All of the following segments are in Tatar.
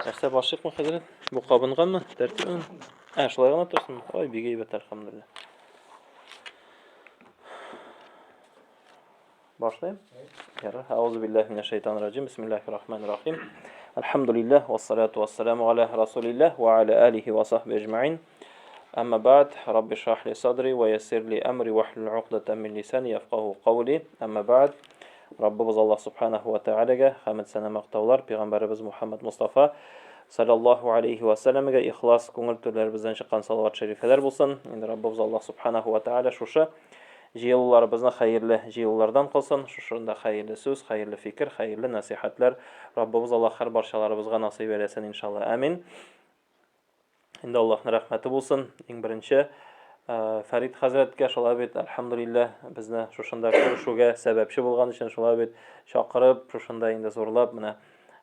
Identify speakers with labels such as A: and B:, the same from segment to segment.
A: Нәрсә башыкмы хәзрәт? Бу кабынганмы? Тәртипме? Шулай гына торсын. Ой, бик әйбәт, әлхәмдүлилләх. Башлыйм? Ярар. Аузу биллаһи минәш шайтанир раҗим. Бисмиллаһир рахманир рахим. Алхамдулиллаһ вассалату вассаламу аля расулиллаһ ва аля алихи ва сахби аҗмаин. Әмма баъд, рабби шрах ли садри ва яссир ли амри ваҳлул уқдатан мин лисани яфқаху қаули. Әмма баъд, Раббыбыз Аллаһ субханаһу ва таалагә хәмд сана мактаулар пәйгамбәрбез Мухаммад Мустафа саллаллаху алейхи ва салламга ихлас күңел төрләребездән чыккан салават шәрифәләр булсын. Инде Раббыбыз Аллаһ субханаһу ва таала шушы җыелуларыбызны хәерле җыелулардан кылсын. Шушында хәерле сүз, хәерле фикер, хәерле насихатлар Раббыбыз Аллаһ һәр барчаларыбызга насыйп әйтсен иншалла. Амин. Инде Аллаһның рәхмәте булсын. Иң беренче Фәрид хәзрәткә шулай бит, әлхәмдүлилләһ, безне шушында күрешүгә сәбәпче булган өчен шулай бит чакырып, шушында инде зурлап менә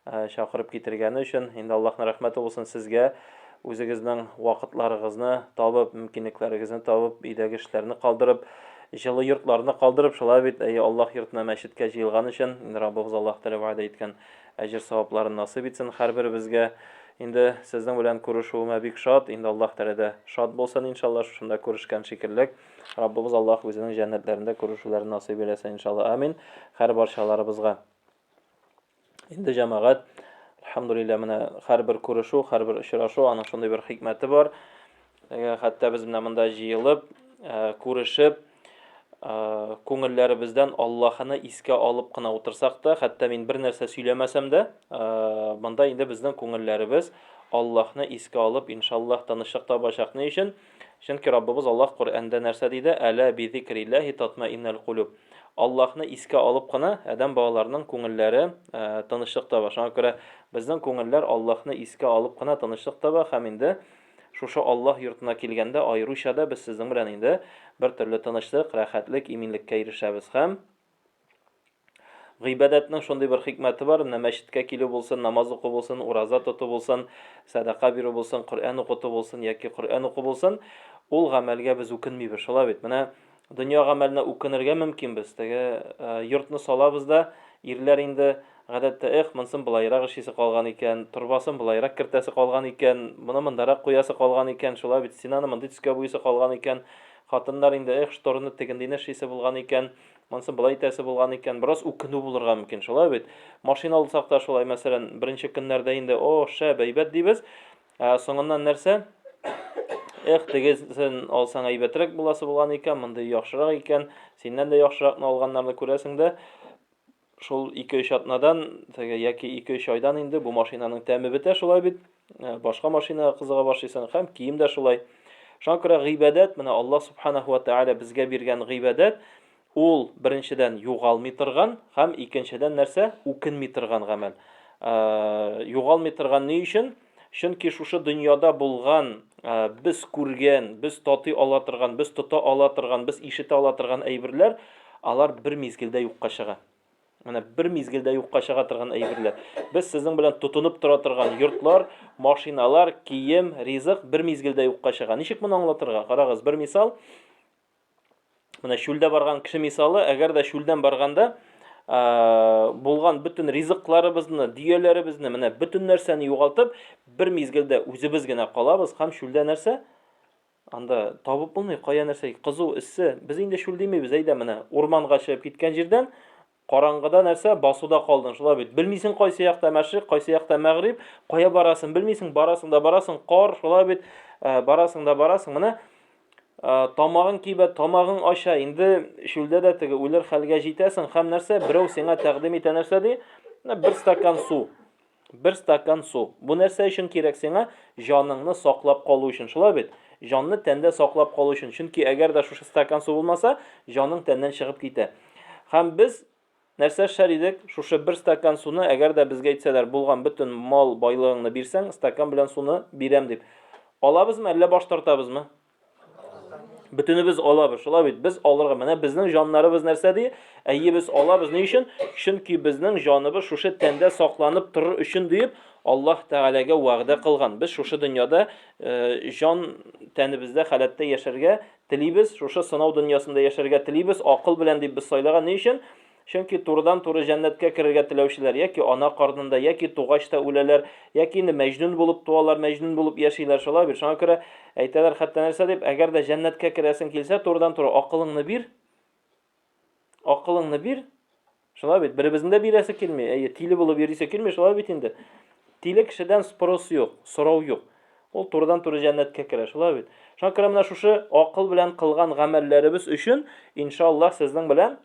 A: чакырып китергәне өчен инде Аллаһның рәхмәте булсын сезгә. Үзегезнең вакытларыгызны табып, мөмкинлекләрегезне табып, өйдәге эшләрне калдырып, җылы йортларны калдырып, шулай бит Аллаһ йортына мәчеткә җыелган өчен инде Раббыбыз Аллаһ тәгалә вәгъдә иткән әҗр савапларын насыйп итсен һәрберебезгә. Инде сезнең белән күрешүемә бик шат, инде Аллаһ тәрәдә шат булсын иншалла, шушында күрешкән шикеллек. Раббыбыз Аллаһ үзенең җәннәтләрендә күрешүләрне насыйп эйләсен иншалла. Амин. Һәр барчаларыбызга. Инде җәмәгать, әлхәмдүлилләһ, менә һәрбер күрешү, һәрбер очрашу, аның шундый бер хикмәте бар. Хәтта без менә монда җыелып, күрешеп, күңелләребездән Аллаһны искә алып кына утырсак та, хәтта мин бер нәрсә сөйләмәсәм дә, монда инде безнең күңелләребез Аллаһны искә алып, иншаллаһ, тынычлык табачак. Ни өчен? Чөнки Раббыбыз Аллаһ Коръәндә нәрсә диде? Әлә би зикриллаһи татмаиннал кулуб. Аллаһны искә алып кына адәм балаларының күңелләре тынычлык таба. Шуңа күрә безнең күңелләр Аллаһны искә алып кына тынычлык таба һәм инде шушы Аллаһ йортына килгәндә аеруча да без сезнең белән инде бер төрле тынычлык, рәхәтлек, иминлеккә ирешәбез. Һәм гыйбадәтнең шундый бер хикмәте бар. Менә мәчеткә килү булсын, намаз уку булсын, ураза тоту булсын, садака бирү булсын, Коръән укыту булсын яки Коръән уку булсын, ул гамәлгә без үкенмибез. Шулай бит. Менә дөнья гамәленә үкенергә мөмкин без. Теге йортны салабыз да, ирләр инде гадәттә монсын булайрак эшлисе калган икән, турбасын булайрак кертәсе калган икән, моны мондарак куясы калган икән, шулай бит, стенаны мондый төскә буйсы калган икән, хатыннар инде шторны тегендине эшлисе булган икән, монсын булай итәсе булган икән, бераз үкенү булырга мөмкин, шулай бит. Машина алсак та шулай, мәсәлән, беренче көннәрдә инде шәп әйбәт дибез, соңыннан нәрсә? Тегесен алсаң әйбәтрәк буласы булган икән, мондай яхшырак икән, синнән дә яхшыракны алганнарны күрәсең дә, шул 2-3 атнадан, яки 2-3 айдан инде бу машинаның тәме бетә, шулай бит. Башка машина кызыга башлыйсың, һәм кием дә шулай. Шуңа күрә гыйбадәт, менә Аллаһ субханаһу ва тааля безгә биргән гыйбадәт, ул беренчедән югалмый торган, һәм икенчедән нәрсә? Үкенми торган гамәл. Югалмый торган ни өчен? Чөнки шушы дөньяда булган, без күргән, без татый ала торган, без тота ала торган, без ишетә ала торган әйберләр, алар бер мизгелдә юкка чыга. Менә бер мизгелдә юкка чыга торган әйберләр. Без сезнең белән тотынып тора торган йортлар, машиналар, кием, ризык бер мизгелдә юкка чыга. Ничек моны аңлатырга? Карагыз, бер мисал. Менә чүлдә барган кеше мисалы, әгәр дә чүлдән барганда булган бүтән ризыкларыбызны, дияләребезне, менә бүтән нәрсәне югалтып, бер мизгелдә үзебез генә калабыз һәм чүлдә нәрсә? Анда табып булмый, кая нәрсә? Кызу, эссе. Без инде чүлдимибез, әйдә менә урманга чыгып киткән җирдән караңгыда нәрсә? Басуда калдың, шулай бит. Белмисең кайсы якта мәшриq, кайсы якта мәгъриб, кая барасың, белмисең, барасың да барасың, кар, шулай бит, барасың да барасың. Менә тамагың кибә, тамагың аша, инде чүлдә дә теге үлер хәлгә җитәсең, һәм нәрсә? Берәү сиңа тәкъдим итә нәрсә ди? Бер стакан су. Бер стакан су. Бу нәрсә өчен кирәк сиңа? Җаныңны саклап калу өчен, шулай бит. Җанны тәндә саклап калу өчен. Чөнки әгәр дә шушы стакан су булмаса, җаның тәннән чыгып китә. Һәм без нәрсә эшләр идек? Шушы бер стакан суны, әгәр дә безгә әйтсәләр, булган бүтән мал байлыгыңны бирсәң, стакан белән суны бирәм дип. Алабызмы, әллә баш тартабызмы? Бүтүнебез алабыз, шулай бит. Без алырга, менә безнең җаннарыбыз нәрсә ди? Әйе, без алабыз. Ни өчен? Чөнки безнең җаныбыз шушы тәндә сакланып торыр өчен дип Аллаһ Тәгаләгә вәгъдә кылган. Без шушы дөньяда җан тәнебездә халәттә яшәргә телибез, шушы сынау дөньясында яшәргә телибез, акыл белән дип без сайлаган. Ни өчен? Чөнки турыдан-туры җәннәткә керергә теләүчеләр яки ана карнында, яки тугач та үләләр, яки инде мәҗнүн булып туалар, мәҗнүн булып яшиләр, шулай бит. Шуңа күрә әйтәләр хәтта нәрсә дип, әгәр дә җәннәткә керәсең килсә, турыдан-туры акылыңны бир. Акылыңны бир. Шулай бит. Беребезнең дә бирәсе килми. Тиле булып йөрисе килми, шулай бит инде. Тиле кешедән спрос юк, сорау юк. Ул турыдан-туры җәннәткә керә, шулай бит. Шуңа күрә менә шушы акыл белән кылган гамәлләребез өчен иншаллаһ сезнең белән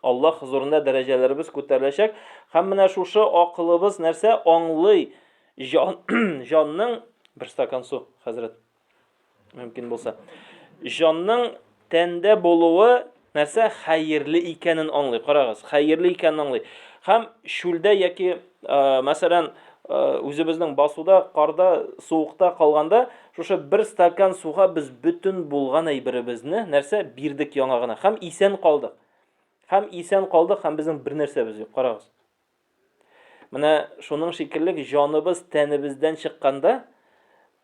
A: Аллаһ хузурында дәрәҗәләребез күтәреләчәк. Һәм менә шушы акылыбыз нәрсә аңлый җанның бер стакан су, хәзрәт. Мөмкин булса. Җанның тәндә булуы нәрсә хәерле икәнен аңлый. Карагыз, хәерле икәнен аңлый. Һәм шүлдә яки мәсәлән үзебезнең басуда, карда, суыкта калганда, шушы бер стакан суга без бүтән булган әйберебезне нәрсә бирдек яңа гына. Һәм исән калдык. Һәм безнең бер нәрсәбез юк. Карагыз. Менә шуның шикелле җаныбыз тәнебездән чыкканда,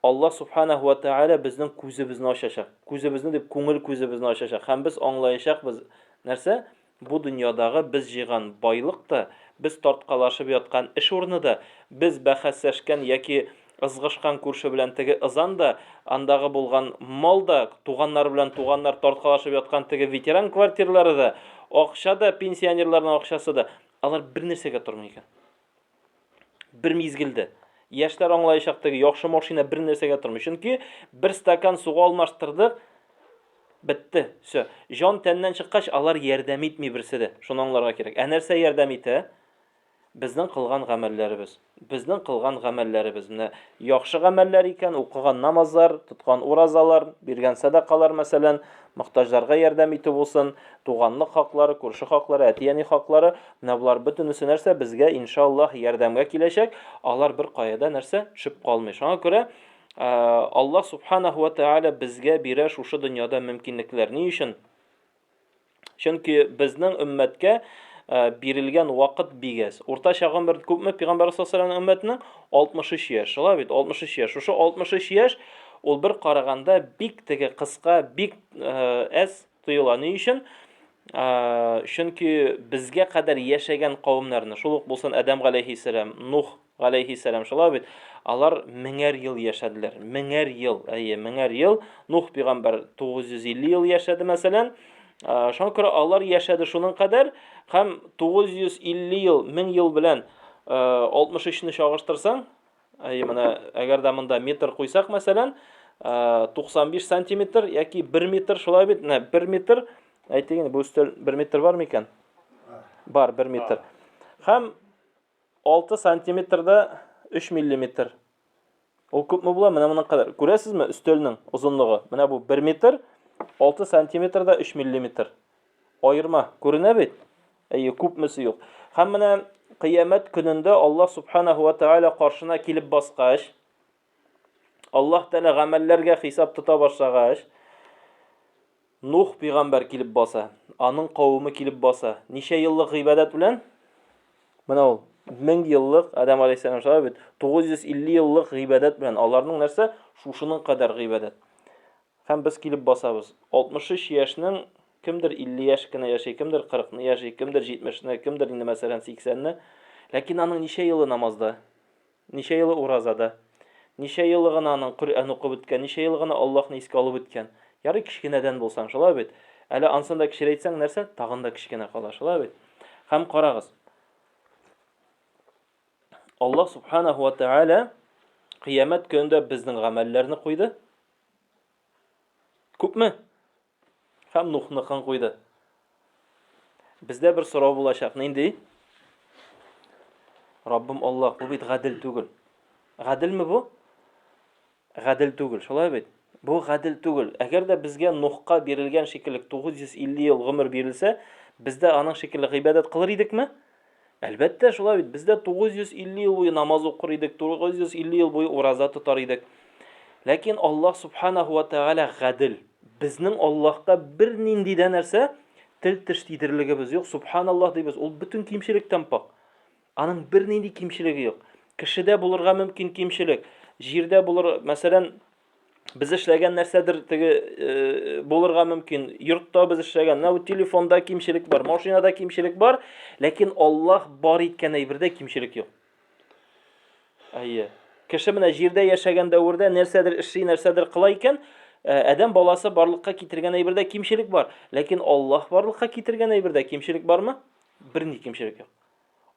A: Аллаһ субханаһу ва тааля безнең күзебезне ачачак. Күзебезне дип күңел күзебезне ачачак. Һәм без аңлаячакбыз нәрсә? Бу дөньядагы без җыйган байлык та, без тарткалашып яткан эш урыны да, без бәхәсләшкән яки ызгышкан күрше белән теге ызан да, андагы булган мал да, туганнар белән туганнар тарткалашып яткан теге ветеран квартиралары да, акча да, пенсионерларның акчасы да, алар бер нәрсәгә тормый икән. Бер мизгелдә. Яшьләр аңлаячак теге яхшы машина бер нәрсәгә тормый. Чөнки бер стакан суга алмаштырдык, бетте. Всё. Җан тәннән чыккач, алар ярдәм итми берсе дә. Шуны аңларга кирәк. Нәрсә ярдәм итә? Безнең кылган гамәлләребез. Безнең кылган гамәлләребез. Менә яхшы гамәлләр икән, укыган намазлар, тоткан уразалар, биргән садакалар мәсәлән, мохтаҗларга ярдәм итү булсын, туганлык хаклары, күрше хаклары, әти-әни хаклары, менә булар бөтенесе нәрсә безгә иншаллаһ ярдәмгә киләчәк. Алар бер каяда нәрсә төшеп калмый. Шуңа күрә Аллаһ субханаһу ва тааля безгә бирә шушы дөньяда мөмкинлекләр. Ни өчен? Чөнки безнең өммәткә бирелгән вакыт бигәс. Уртача гомер күпме Пәйгамбәр саллаллаһу алейһи ва сәлләмнең 63 яшь. Шулай бит, 63 яшь. Шушы 63 яшь ул бер караганда бик теге кыска, бик әз тоела. Ни өчен? Чөнки безгә кадәр яшәгән кавымнарны, шул ук булсын Адам галәйһиссәлам, Нух галәйһиссәлам, шулай бит, алар 1000 ел яшәделәр. 1000 ел, 1000 ел. Нух пәйгамбәр 950 ел яшәде мәсәлән. Шуңа күрә алар яшәде шуның кадәр, һәм 950 ел, 1000 ел белән 63-не чагыштырсаң, менә әгәр дә монда метр куйсак мәсәлән, 95 сантиметр яки 1 метр, шулай бит, 1 метр, әйтегез, бу өстәл 1 метр бар микән? Бар, 1 метр. Һәм 6 сантиметрда 3 миллиметр. Ул күпме була? Менә моның кадәр. Күрәсезме өстәлнең озынлыгы? Менә бу 1 метр, 6 сантиметрда 3 миллиметр. Аерма күренә бит? Күпмесе юк. Һәм менә кыямәт көнендә Аллаһ субханаһу ва тааля каршына килеп баскач, Аллаһ Тәала гамәлләргә хисап тота башлагач, Нух пәйгамбәр килеп баса, аның кавымы килеп баса. Ничә еллык гыйбадәт белән? Менә ул 1000 еллык Адам алейһиссәлам шулай бит, 950 еллык гыйбадәт белән аларның нәрсә? Шушының кадәр гыйбадәт. Һәм без килеп басабыз. 63 яшьнең кемдер 50 яшь кенә яши, кемдер 40-ны яши, кемдер 70-не, кемдер инде мәсәлән 80-не. Ләкин аның ничә елы намазда? Ничә елы уразада? Ничә елы гына аның Коръән укып беткән, ничә елы гына Аллаһны искә алып беткән. Ярый кичкенәдән булсаң, шулай бит. Әле ансында кичерәйтсәң нәрсә? Тагын да кичкенә кала, шулай бит. Һәм карагыз. Аллаһ субханаһу ва тааля кыямәт көнендә безнең гамәлләрне куйды. Күпме? Һәм Нухныкын куйды. Бездә бер сорау булачак. Нинди? Раббым Аллаһ, бу бит гадел түгел. Гаделме бу? Гадел түгел, шулай бит. Бу гадел түгел. Әгәр дә безгә Нухка бирелгән шикелле 950 ел гомер бирелсә, бездә аның шикелле гыйбадәт кылыр идекме? Әлбәттә, шулай бит. Бездә 950 ел буе намаз укыр идек, 950 ел буе ураза тотар идек. Ләкин Аллаһ субханаһу ва тааля гадел. Безнең Аллаһка бер нинди дә нәрсә тел теш тидерлегебез юк. Субханаллаһ дибез. Ул бүтән кимчелектән пак. Аның бер нинди кимчелеге юк. Кешедә булырга мөмкин кимчелек, җирдә булыр, мәсәлән, Biz эшләгән нәрсәдер булырга мөмкин. Йортта без эшләгән, телефонда кимчелек бар, машинада кимчелек бар, ләкин Аллаһ бар иткән әйбердә кимчелек юк. Әйе. Кеше менә җирдә яшәгән дәврдә нәрсәдер эшли, нәрсәдер кыла икән, адәм баласы барлыкка китергән әйбердә кимчелек бар, ләкин Аллаһ барлыкка китергән әйбердә кимчелек бармы? Берни кимчелек юк.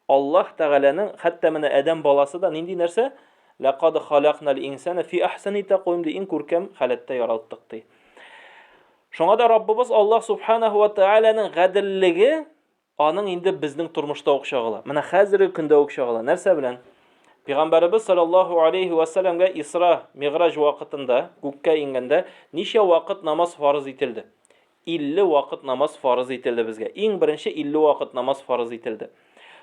A: Аллаһ Тәгаләнең хәтта менә адәм баласы да нинди нәрсә? Лaqad халакнал инсана фи ахсани тaqwim ди ин күркәм халәттә яраттык ди. Шуңа да Раббыбыз Аллаһ Субханаһу ва Тәгаләнең гаделлеге аның инде безнең тормышта ук чагыла. Менә хәзерге көндә ук чагыла. Нәрсә белән? Пәйгамбәрбез саллаллаһу алейхи ва салламга Исра Миграж вакытында күккә ингәндә ничә вакыт намаз фарыз ителде? 50 вакыт намаз фарыз ителде безгә. Иң беренче 50 вакыт намаз фарыз ителде.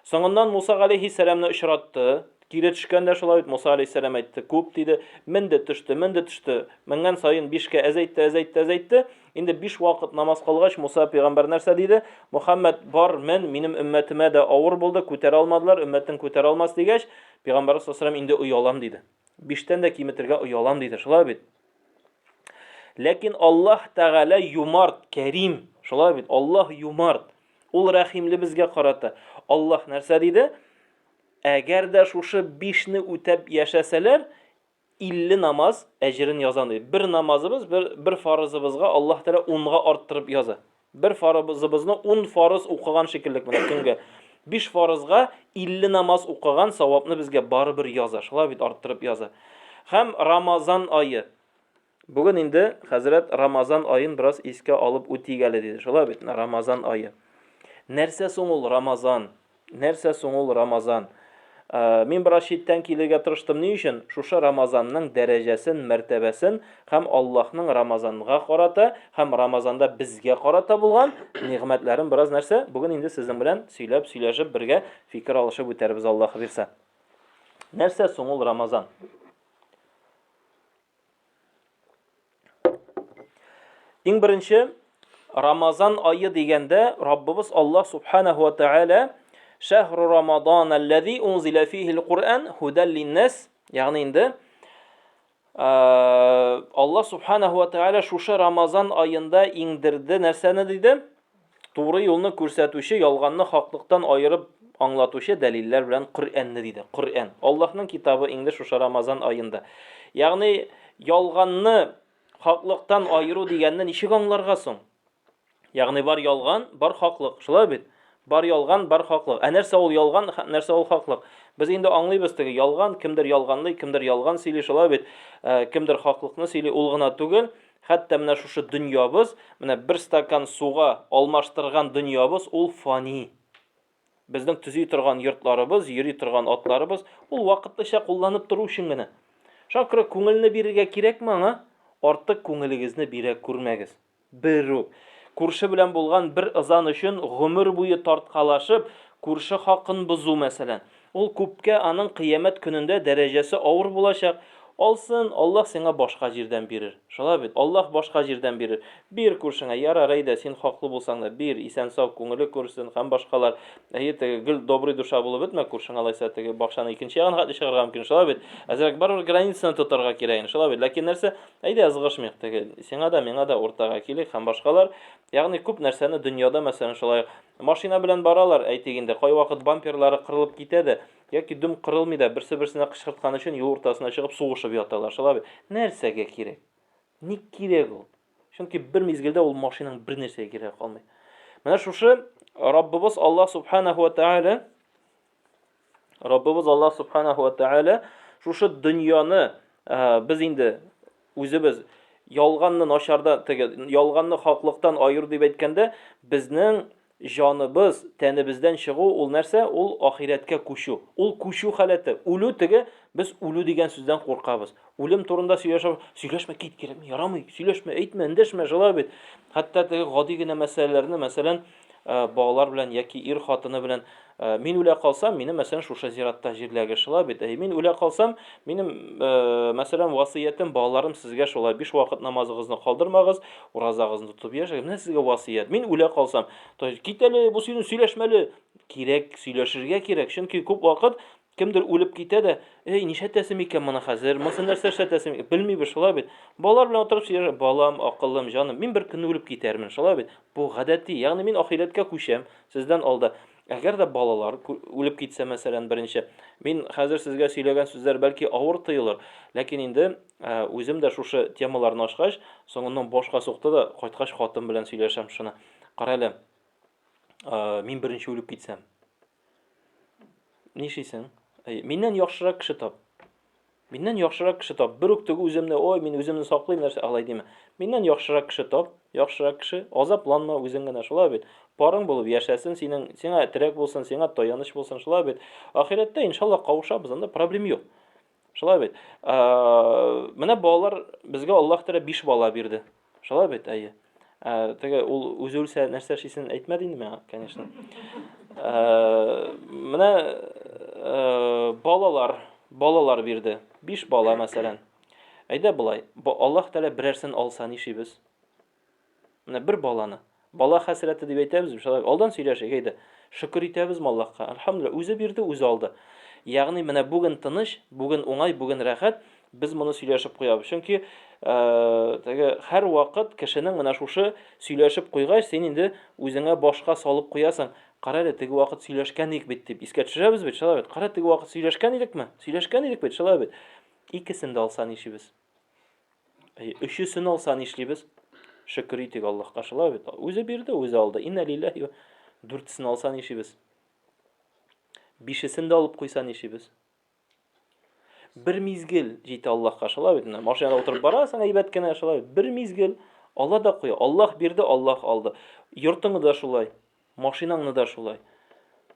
A: Соңыннан Муса алейхиссаламны очратты. Кире төшкәндә шулай бит Муса алейхиссалам әйтте. Күп диде, менде төште. Менгән сайын 5-кә әзәйтте. Инде 5 вакыт намаз кылгач Муса пәйгамбәр нәрсә диде? Мөхәммәд бар, минем өммәтемә дә авыр булды, күтәрә алмадылар, өммәтен күтәрә алмас дигәч, пәйгамбәр саллаллаһу инде уялам диде. 5тән дә киметергә уялам диде. Шулай бит. Ләкин Аллаһ Тәгалә юмарт, кәрим. Шулай бит. Аллаһ юмарт. Ул рәхимле безгә карата. Аллаһ нәрсә диде? Әгәр дә шушы 5-не үтәп яшәсәләр, 50 намаз әҗрен язан диде. Бер намазыбыз, бер фарызыбызга Аллаһ Тәгалә 10-га арттырып яза. Бер фарызыбызны 10 фарыз укыган шикеллек менә көнгә. 5 фарызга 50 намаз укыган савапны безгә барыбер яза. Шулай бит арттырып яза. Һәм Рамазан айы. Бүген инде хәзрәт Рамазан айын бераз искә алып үтик әле диде. Шулай бит Рамазан айы. Нәрсә соң ул Рамазан? Нәрсә соң ул Рамазан? Мин бераз читтән килергә тырыштым ни өчен? Шушы Рамазанның дәрәҗәсен, мәртәбәсен һәм Аллаһның Рамазанга карата, һәм Рамазанда безгә карата булган нигъмәтләрен бераз нәрсә? Бүген инде сезнең белән сөйләшеп, бергә фикер алышып үтәрбез Аллаһ бирсә. Нәрсә соң ул Рамазан? Иң беренче Рамазан айы дигәндә Раббыбыз Аллаһ Субханаһу ва Тәгалә Шәһру Рамадан аллази унзила фиһи ал-Куръан худан лин-нас, ягъни инде Аллаһ Субханаһу ва Тәгалә шушы Рамазан айында иңдерде нәрсәне диде? Туры юлны күрсәтүче, ялганны хаклыктан айырып аңлатучы дәлилләр белән Куръанны диде. Куръан. Аллаһның китабы инде шушы Рамазан айында. Ягъни ялганны хаклыктан айыру дигәнне ничек аңларга соң? Ягъни бар ялган, бар хаклык. Шулай бит? Бар ялган, бар хаклык. Нәрсә ул ялган, нәрсә ул хаклык? Без инде аңлыйбыз теге ялган, кемдер ялганлый, кемдер ялган сөйли, шулай бит? Кемдер хаклыкны сөйли, ул гына түгел. Хәтта менә шушы дөньябыз, менә бер стакан суга алмаштырган дөньябыз, ул фани. Безнең төзи торган йортларыбыз, йөри торган атларыбыз, ул вакытлыча кулланып тору өчен генә. Шакры күңелне бирергә кирәкме аңа? Артык күңелегезне бирә күрмәгез. Берүк. Күрше белән булган бер ызан өчен гомер буе тарткалашып, күрше хакын бузу мәсәлән. Ул күпкә аның кыямәт көнендә дәрәҗәсе авыр булачак. Алсын, Аллаһ сиңа башка җирдән бирер. Шулай бит, Аллаһ башка җирдән бирер. Бир күршеңә, ярар әйдә, син хаклы булсаң да бир, исән-сау күңеле күрсен һәм башкалар. Әйе, гел добрый душа булып бетмә, күршең алайса теге бакчаны икенче ягына хәтле чыгарга мөмкин. Шулай бит. Әзрәк барыбер границаны тотарга кирәк. Шулай бит. Ләкин нәрсә? Әйдә язгышмыйк теге. Сиңа да, миңа да уртага килик һәм башкалар. Ягъни күп нәрсәне дөньяда мәсәлән шулай машина белән баралар, әйтик инде, кай вакыт бамперлары кырылып китәде. Яки дым кырылмый да, берсе-берсенә кычкырткан өчен юл уртасына чыгып сугышып яталар. Шулай бит. Нәрсәгә кирәк? Ник кирәк ул? Чөнки бер мизгелдә ул машинаның бер нәрсәгә кирәк калмый. Менә шушы Раббыбыз Аллаһ Субханаһу ва Тәгалә шушы дөньяны без инде үзебез ялганны начарда, ялганны хаклыктан айыр дип әйткәндә, безнең җаныбыз, тәнебездән чыгу ул нәрсә? Ул ахирәткә күчү. Ул күчү халәте. Үлү теге, без үлү дигән сүздән куркабыз. Үлем турында сөйләшмә, кит кирәкми, ярамый, сөйләшмә, әйтмә, эндәшмә, шулай бит. Хәтта теге гади генә мәсьәләләрне, мәсәлән, балалар белән яки ир хатыны белән мин үлә калсам, мине мәсәлән шушы зиратта җирләгез, шулай бит. Мин үлә калсам, минем мәсәлән васыятым балаларым сезгә шулай 5 вакыт намазыгызны калдырмагыз, уразагызны тотып яшәгез. Менә сезгә васыят. Мин үлә калсам, кит әле, бу синең сөйләшмәле. Кирәк, сөйләшергә кирәк. Чөнки күп вакыт Кемдер үлеп китә дә, нишләтәсем икән моны хәзер, моны нәрсә эшләтәсем икән, белмибез шулай бит. Балалар белән утырып сөйләшә, балам, акыллым, җаным, мин бер көнне үлеп китәрмен, шулай бит. Бу гадәти, ягъни мин ахирәткә күчәм, сездән алда. Әгәр дә балалар үлеп китсә, мәсәлән, беренче, мин хәзер сезгә сөйләгән сүзләр бәлки авыр тоелыр, ләкин инде үзем дә шушы темаларны ачкач, соңыннан башка сукты да, кайткач хатын белән сөйләшәм шуны. Кара әле, мин беренче үлеп китсәм, нишлисең? Миннән яхшырак кеше тап. Миннән яхшырак кеше тап. Бер үк теге үземне, ой, мин үземне саклыйм, нәрсә алай димә. Миннән яхшырак кеше тап, яхшырак кеше, азапланма үзең генә, шулай бит. Парың булып яшәсен, сиңа терәк булсын, сиңа таяныч булсын, шулай бит. Ахирәттә иншаллах кавышабыз, анда проблем юк. Шулай бит. Менә балалар безгә Аллаһ Тәгалә 5 бала бирде. Шулай бит, әйе. Теге ул үзе үлсә нәрсә эшлисен әйтмәде инде миңа, конечно. Менә балалар бирде. 5 бала мәсәлән. Әйдә булай. Аллаһ Тәгалә берәрсен алса нишибез? Менә бер баланы. Бала хәсрәте дип әйтәбез, шулай. Алдан сөйләшик, әйдә. Шөкер итәбезме Аллаһка? Әлхәмдүлиллаһ, үзе бирде, үзе алды. Ягъни менә бүген тыныч, бүген уңай, бүген рәхәт, без моны сөйләшеп куябыз. Чөнки теге һәр вакыт кешенең менә шушы сөйләшеп куйгач, син инде үзеңә башка салып куясың. Кара әле, теге вакыт сөйләшкән идек бит дип искә төшерәбез бит, шулай бит. Кара, теге вакыт сөйләшкән идекме? Сөйләшкән идек бит, шулай бит. Икесен дә алса нишибез? Өчесен алса нишлибез? Шөкер итик Аллаһка, шулай бит. Үзе бирде, үзе алды. Инна лиллаһи. 4сен алса нишибез? 5сен дә алып куйса нишибез? Бер мизгел җитә Аллаһка, шулай бит. Машинада утырып барасың, әйбәт кенә, шулай. Бер мизгел Алла да куя. Аллаһ бирде, Аллаһ алды. Йортыңны да шулай, машинаңны да шулай.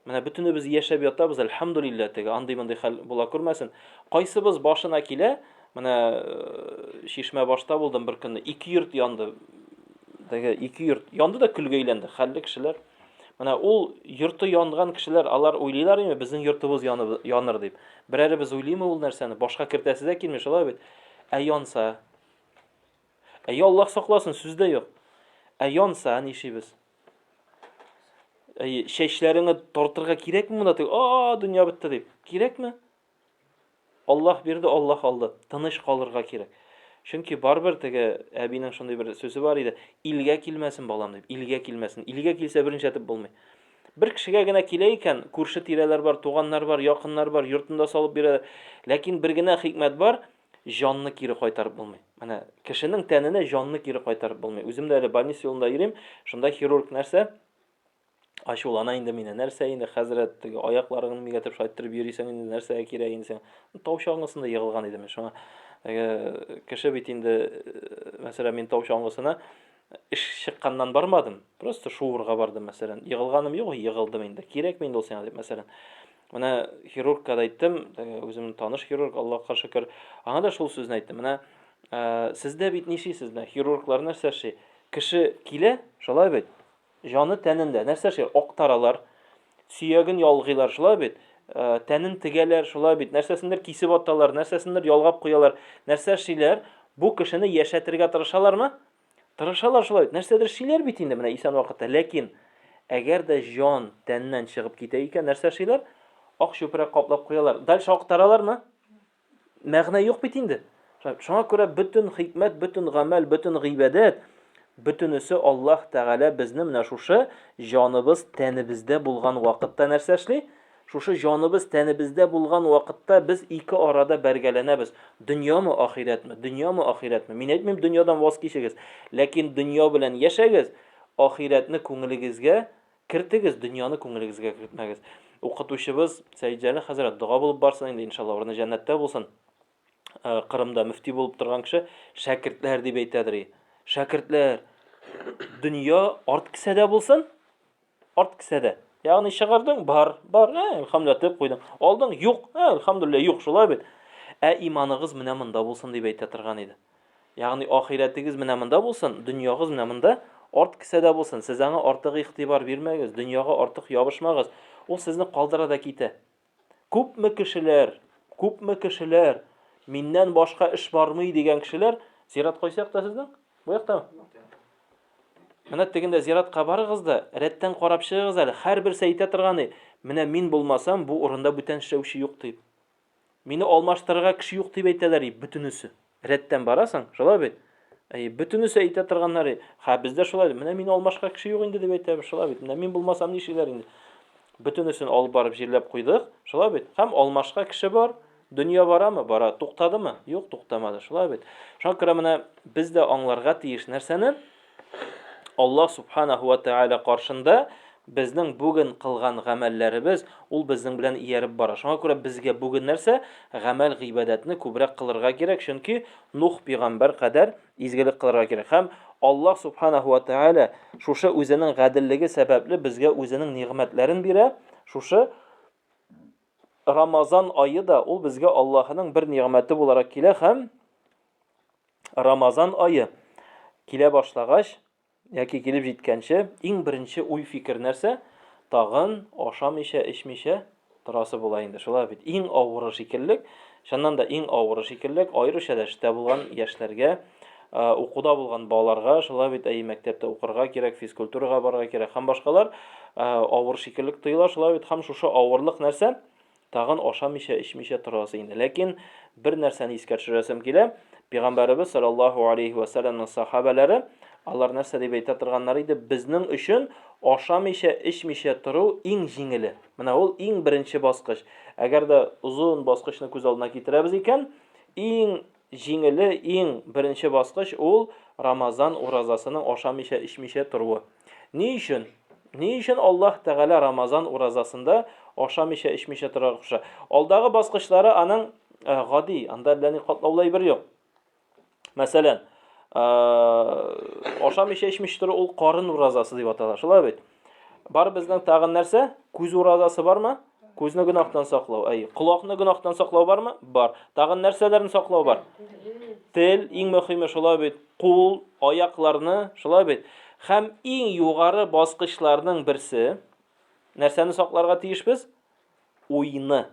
A: Менә бөтенебез яшәп ятабыз, әлхәмдүлиллаһ, теге андый-мондый хәл була күрмәсен. Кайсыбыз башына килә, менә Шишмә башта булдым бер көнне, 2 йорт янды. Теге 2 йорт янды да көлгә әйләнде, хәлле кешеләр. Менә ул йорты янган кешеләр, алар уйлыйлар име, безнең йортыбыз яныр дип. Берәребез уйлыймы ул нәрсәне? Башка кертәсе дә килми, шулай бит. Янса, Аллаһ сакласын, сүздә юк. Янса нишибез? Чәчләреңне тартырга кирәкме монда? Дөнья бетте дип. Кирәкме? Аллаһ бирде, Аллаһ алды. Тыныч калырга кирәк. Чөнки барбер теге әбинең шундый бер сүзе бар иде. Илгә килмәсен балам дип. Илгә килмәсен. Илгә килсә беренче атып булмый. Бер кешегә генә килә икән, күрше тирәләр бар, туганнар бар, якыннар бар, йортында салып бирә. Ләкин бер генә хикмәт бар, җанны кире кайтарып булмый. Менә кешенең тәненә җанны кире кайтарып булмый. Үзем дә әле больница юлында йөрим. Шунда хирург нәрсә? Ачулана инде мине. Нәрсә инде хәзрәт, теге аякларыңны мигә теп шайттырып йөрисең инде, нәрсәгә кирәк инде син? Тау чаңгысында егылган идем шуңа. Кеше бит инде, мәсәлән, мин тау чаңгысына эш чыкканнан бармадым. Просто шуырга бардым, мәсәлән. Егылганым юк, егылдым инде. Кирәкме инде ул сиңа дип, мәсәлән. Менә хирургка да әйттем, үземнең таныш хирург, Аллаһка шөкер. Аңа да шул сүзне әйттем. Менә сездә бит нишисез, хирурглар нәрсә эшли? Кеше килә, шулай бит. Җаны тәнендә нәрсә эшли? Актаралар, сөяген ялгыйлар, шулай бит. Тәнен тегәләр, шулай бит. Нәрсәсендер кисеп аталар, нәрсәсендер ялгап куялар. Нәрсә эшлиләр? Бу кешене яшәтергә тырышалармы? Тырышалар, шулай бит. Нәрсәдер эшлиләр бит инде менә исән вакытта. Ләкин әгәр дә җан тәннән чыгып китә икән, нәрсә эшлиләр? Ак чүпрәк каплап куялар. Дальше актаралармы? Мәгънә юк бит инде. Шуңа күрә бөтен хикмәт, бөтен гамәл, бөтен гыйбадәт, бөтенесе Аллаһ Тәгалә безне менә шушы җаныбыз тәнебездә булган вакытта нәрсә эшли? Шушы җаныбыз тәнебездә булган вакытта без ике арада бәргәләнәбез. Дөньямы, ахиратмы? Дөньямы, ахиратмы? Мин әйтмим, дөньядан ваз кичегез, ләкин дөнья белән яшәгез, ахиратны күңелегезгә кертегез, дөньяны күңелегезгә кертмәгез. Укытучыбыз Сәйдҗәлил хәзрәт дуга булып барсын инде, иншаллаһ, урыны җәннәттә булсын. Кырымда мөфти булып торган кеше шәкертләр дип әйтәдер. Шәкертләр, дөнья арт кисәдә булсын, арт кисәдә. Ягъни чыгардың, бар, әлхәмдүлиллаһ дип куйдың. Алдың, юк, әлхәмдүлиллаһ, юк, шулай бит. Иманыгыз менә монда булсын дип әйтә торган иде. Ягъни ахиратыгыз менә монда булсын, дөньягыз менә монда арт кисәдә булсын. Сез аңа артык игътибар бирмәгез, дөньяга артык ябышмагыз. Ул сезне калдыра да китә. Күпме кешеләр, миннән башка эш бармый дигән кешеләр, зират кайсы якта сезнең? Бу яктамы? Менә тегендә зиратка барыгыз да, рәттән карап чыгыгыз әле. Һәр берсе әйтә торганы, Менә мин булмасам, бу урында бүтән эшләүче юк дип. Мине алмаштырырга кеше юк дип әйтәләр, бөтенесе. Рәттән барасың, шулай бит. Бөтенесе әйтә торганнар, бездә шулай. Менә мине алмашка кеше юк инде дип әйтәбез, шулай бит. Менә мин булмасам нишиләр инде. Бөтенесен алып барып җирләп куйдык, шулай бит. Һәм алмашка кеше бар. Дөнья барамы? Бара. Туктадымы? Юк, туктамады, шулай бит. Шуңа күрә менә без дә аңларга тиеш нәрсәне? Аллаһ Субханаһу ва Тааля каршында безнең бүген кылган гамәлләребез, ул безнең белән ияреп бара. Шуңа күрә безгә бүген нәрсә? Гамәл, гыйбадәтне күбрәк кылырга кирәк, чөнки Нух пәйгамбәр кадәр изгелек кылырга кирәк. Һәм Аллаһ Субханаһу ва Тааля шушы үзенең гаделлеге сәбәпле безгә үзенең нигъмәтләрен бирә. Шушы Рамазан айы да ул безгә Аллаһның бер нигъмәте буларак килә һәм Рамазан айы килә башлагач, яки килеп җиткәнче, иң беренче уй фикер нәрсә? Тагын ашамыйча, эчмичә торасы була инде. Шулай бит. Иң авыры шикеллек, шуннан да иң авыры шикеллек аеруча да эштә булган яшьләргә, укуда булган балаларга, шулай бит, мәктәптә укырга кирәк, физкультурага барырга кирәк һәм башкалар авыр шикеллек тоела, шулай бит. Һәм шушы авырлык нәрсә? Тагын ашамыйча, эчмичә торасы инде. Ләкин бер нәрсәне искә төшерәсем килә. Пәйгамбәрбез саллаллаһу алейхи ва салламның сахабалары алар нәрсә дип әйтә торганнар иде? Безнең өчен ашамыйча, эчмичә тору иң җиңеле. Менә ул иң беренче баскыч. Әгәр дә узын баскычны күз алдына китерәбез икән, иң җиңеле, иң беренче баскыч ул Рамазан уразасының ашамыйча, эчмичә торуы. Ни өчен? Ни өчен Аллаһ Тәгалә Рамазан уразасында ашамыйча, эчмичә торырга куша? Алдагы баскычлары аның гади, анда белән катлаулай бер юк. Мәсәлән, ашамыйча, эчмичә тору ул карын уразасы дип атала, шулай бит. Бар безнең тагын нәрсә? Күз уразасы бармы? Күзне гөнаһтан саклау. Колакны гөнаһтан саклау бармы? Бар. Тагын нәрсәләрне саклау бар? Тел, иң мөһиме шулай бит. Кул, аякларны, шулай бит. Һәм иң югары баскычларның берсе, нәрсәне сакларга тиешбез? Уйны.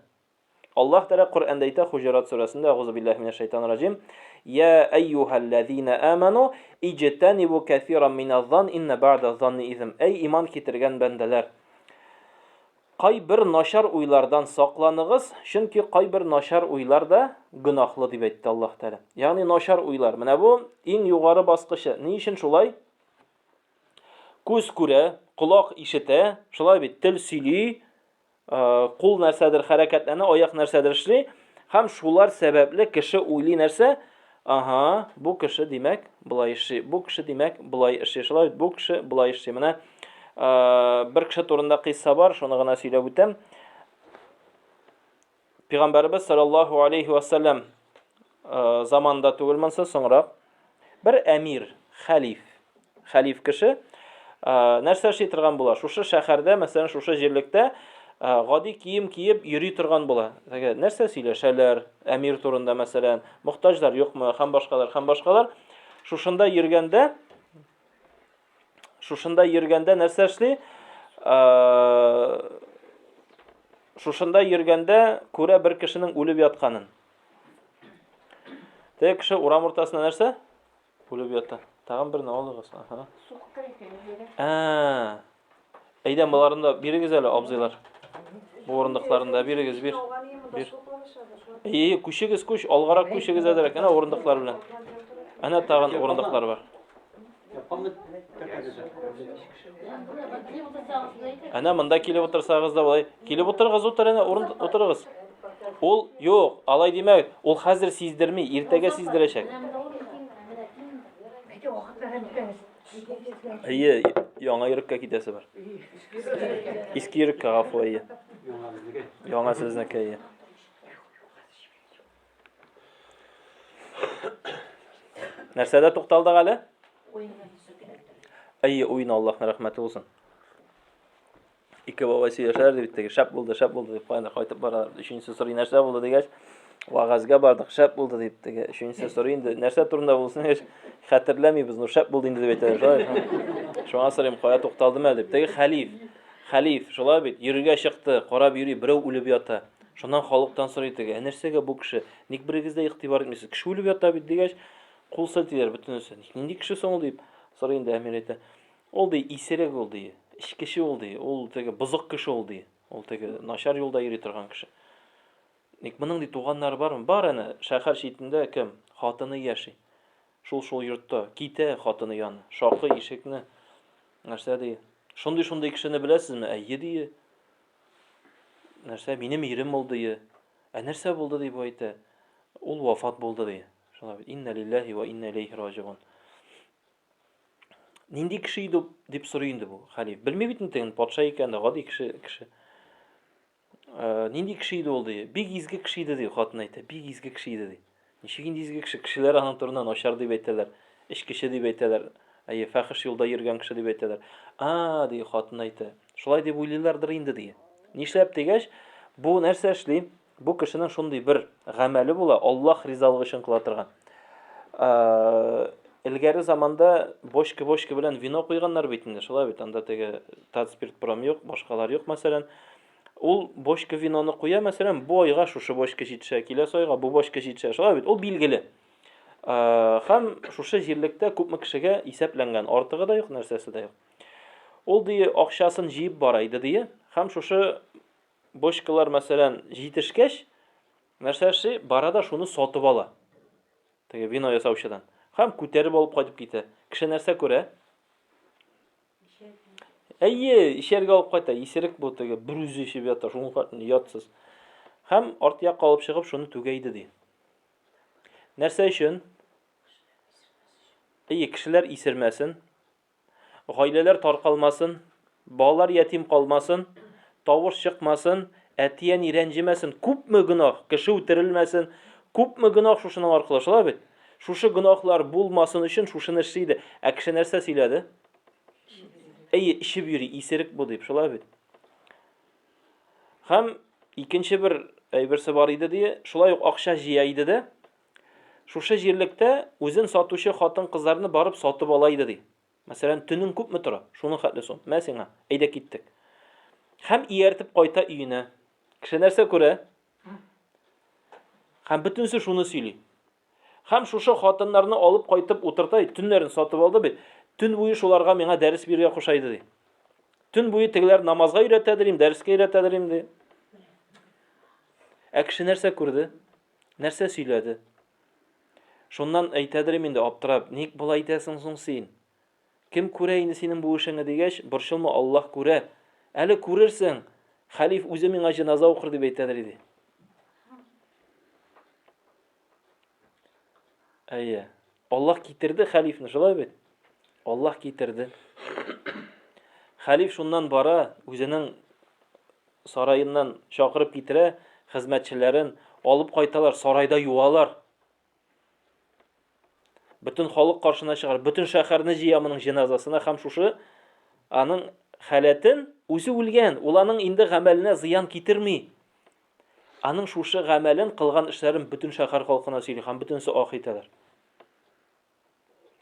A: Аллаһ Тәгалә Коръәндә әйтә, Хуҗурат сүрәсендә, Аузу биллаһи минәш шайтанир раҗим: "Я әйюһәлләзина аману, иҗтанибу кәсиран миназ-зан, инна ба'да-занни изм." Эй иман китергән бәндәләр, кайбер начар уйлардан сакланыгыз, чөнки кайбер начар уйлар да гөнаһлы дип әйтте Аллаһ Тәгалә. Ягъни начар уйлар. Менә бу иң югары баскычы. Ни өчен шулай? Күз күрә, колак ишетә, шулай бит, тел сөйли, кул нәрсәдер хәрәкәтләнә, аяк нәрсәдер эшли, һәм шулар сәбәпле кеше уйлый нәрсә? Бу кеше димәк булай эшли, бу кеше димәк булай эшли, шулай бит, бу кеше булай эшли. Менә бер кеше турында кыйсса бар, шуны гына сөйләп үтәм. Пәйгамбәрбез саллаллаһу алейхи ва саллям заманда түгелмәнсә соңрак бер әмир, хәлиф кеше нәрсә эшли торган була? Шушы шәһәрдә, мәсәлән, шушы җирлектә гади кием киеп йөри торган була. Нәрсә сөйләшәләр әмир турында, мәсәлән, мохтаҗлар юкмы, һәм башкалар. Шушында йөргәндә нәрсә эшли? Шушында йөргәндә күрә бер кешенең үлеп ятканын. Теге кеше урам уртасында нәрсә? Үлеп ята. Тагын берне алыгыз. Әйдән буларында бирегез әле, абзыйлар. Бу урындыкларында бирегез, бир. Күчегез, алгарак күчегез әдерәк. Әнә урындыклар белән. Әнә тагын урындыклар бар. Әнә монда килеп утырсагыз да булай. Килеп утырыгыз, утырыгыз. Ул юк, алай димәк, ул хәзер сиздерми, иртәгә сиздерәчәк. Яңа йөрәккә китәсе бар. Иске йөрәккә гафу. Яңа сезнеке. Нәрсәдә тукталдык әле? Уйын, Аллаһның рәхмәте булсын. Ике бабай сөйләшәләр дип, шәп булды дип, кайтып бара. Өченчесе сорый, нәрсә булды дигәч, вагазга бардык, шәп булды дип, өченчесе сорый инде, нәрсә турында булсын, хәтерләмибез, шәп булды инде дип әйтәләр. Шуңа сорыйм, кая тукталдым дип. Хәлиф, шулай бит, йөргә чыкты, карап йөри, берәү үлеп ята. Шуннан халыктан сорый, нәрсәгә бу кеше? Ник берегездә игътибар итмисез? Кеше үлеп ята бит дигәч, кул селтиләр бөтенесе. Нинди кеше соң ул дип сорый инде әмир әйтә. Ул ди исерек ул ди, ич кеше ул ди, ул бузык кеше ул ди. Ул теге начар юлда йөри торган кеше. Ник моның ди туганнары бармы? Бар әнә, шәһәр читендә кем? Хатыны яши. Шул йортта китә хатыны яны. Шакы ишекне. Нәрсә ди? Шундый кешене беләсезме? Әйе ди. Нәрсә минем ирем булды. Нәрсә булды дип әйтә. Ул вафат булды ди. Шулай бит. Инна лиллаһи ва инна илейһи раҗиун. Нинди кеше иде дип сорый инде бу хәлиф. Белми бит инде патша икән дә, гади кеше. Нинди кеше иде ул ди. Бик изге кеше иде ди, хатын әйтә. Бик изге кеше иде ди. Ничек инде изге кеше? Кешеләр аның турында начар дип әйтәләр. Эш кеше дип әйтәләр. Әйе, фәхиш юлда йөргән кеше дип әйтәләр. Ди хатын әйтә. Шулай дип уйлыйлардыр инде ди. Нишләп дигәч, бу нәрсә эшли? Бу кешенең шундый бер гамәле була, Аллаһ ризалыгы өчен кыла торган. Илгәре заманда бочка белән вино куйганнар бит инде, шулай бит. Анда теге Татспиртпром юк, башкалар юк, мәсәлән. Ул бочка виноны куя, мәсәлән, бу айга шушы бочка җитешә, киләсе айга бу бочка җитешә, шулай бит. Ул билгеле. Һәм шушы җирлектә күпме кешегә исәпләнгән, артыгы да юк, нәрсәсе дә юк. Ул ди акчасын җыеп бара иде ди, һәм шушы бочкалар, мәсәлән, җитешкәч, нәрсәсе барада шуны сатып ала. Теге вино ясаучыдан. Һәм күтәреп алып кайтып китә. Кеше нәрсә күрә? Әйе, ишәргә алып кайта. Исерек бу теге бер үзе ишеп ята, шуның хатын ятсыз. Һәм арт якка алып чыгып шуны түгәйде ди. Нәрсә өчен? Әйе, кешеләр исермәсен, гаиләләр таркалмасын, балалар ятим калмасын, тавыш чыкмасын, әтиян ирәнҗемәсен, күпме гынах, кеше үтерелмәсен, күпме гынах шушының аркылы, шулай бит. Шушы гынахлар булмасын өчен шушыны эшләде. Кеше нәрсә сөйләде? Әйе, ишеп йөри, исерек бу дип, шулай бит. Һәм икенче бер әйберсе бар иде ди, шулай ук акча җыя иде дә, шушы җирлектә үзен сатучы хатын-кызларны барып сатып ала иде ди. Мәсәлән, төнен күпме тора? Шуны хәтле сон. Мәсәлән, әйдә киттек. Һәм ияртеп кайта өенә. Кеше нәрсә күрә? Һәм бөтенсе шуны сөйли. Һәм шушы хатыннарны алып кайтып утырта, төннәрен сатып алды бит. Төн буе шуларга миңа дәрес бирергә кушайды ди. Төн буе тегеләр намазга өйрәтәдер, дәрескә өйрәтәдер ди. Кеше нәрсә күрде? Нәрсә сөйләде? Шуннан әйтәдер инде аптырап, ник булай әйтәсең соң син? Кем күрә инде синең бу эшеңне дигәч, борчылма, Аллаһ күрә. Әле күрерсең, хәлиф үзе миңа җиназа укыр дип әйтәдер иде. Әйе. Аллаһ китерде хәлифне, шулай бит. Аллаһ китерде. Хәлиф шуннан бара, үзенең сарайыннан чакырып китерә, хезмәтчеләрен алып кайталар, сарайда юалар. Бөтен халык каршына чыгар, бөтен шәһәрне җыя моның җиназасына, һәм шушы аның халәтен үзе үлгән, ул аның инде гамәленә зыян китерми. Аның шушы гамәлен кылган эшләрен бөтен шәһәр халкына сөйли, һәм бөтенсе ах итәләр.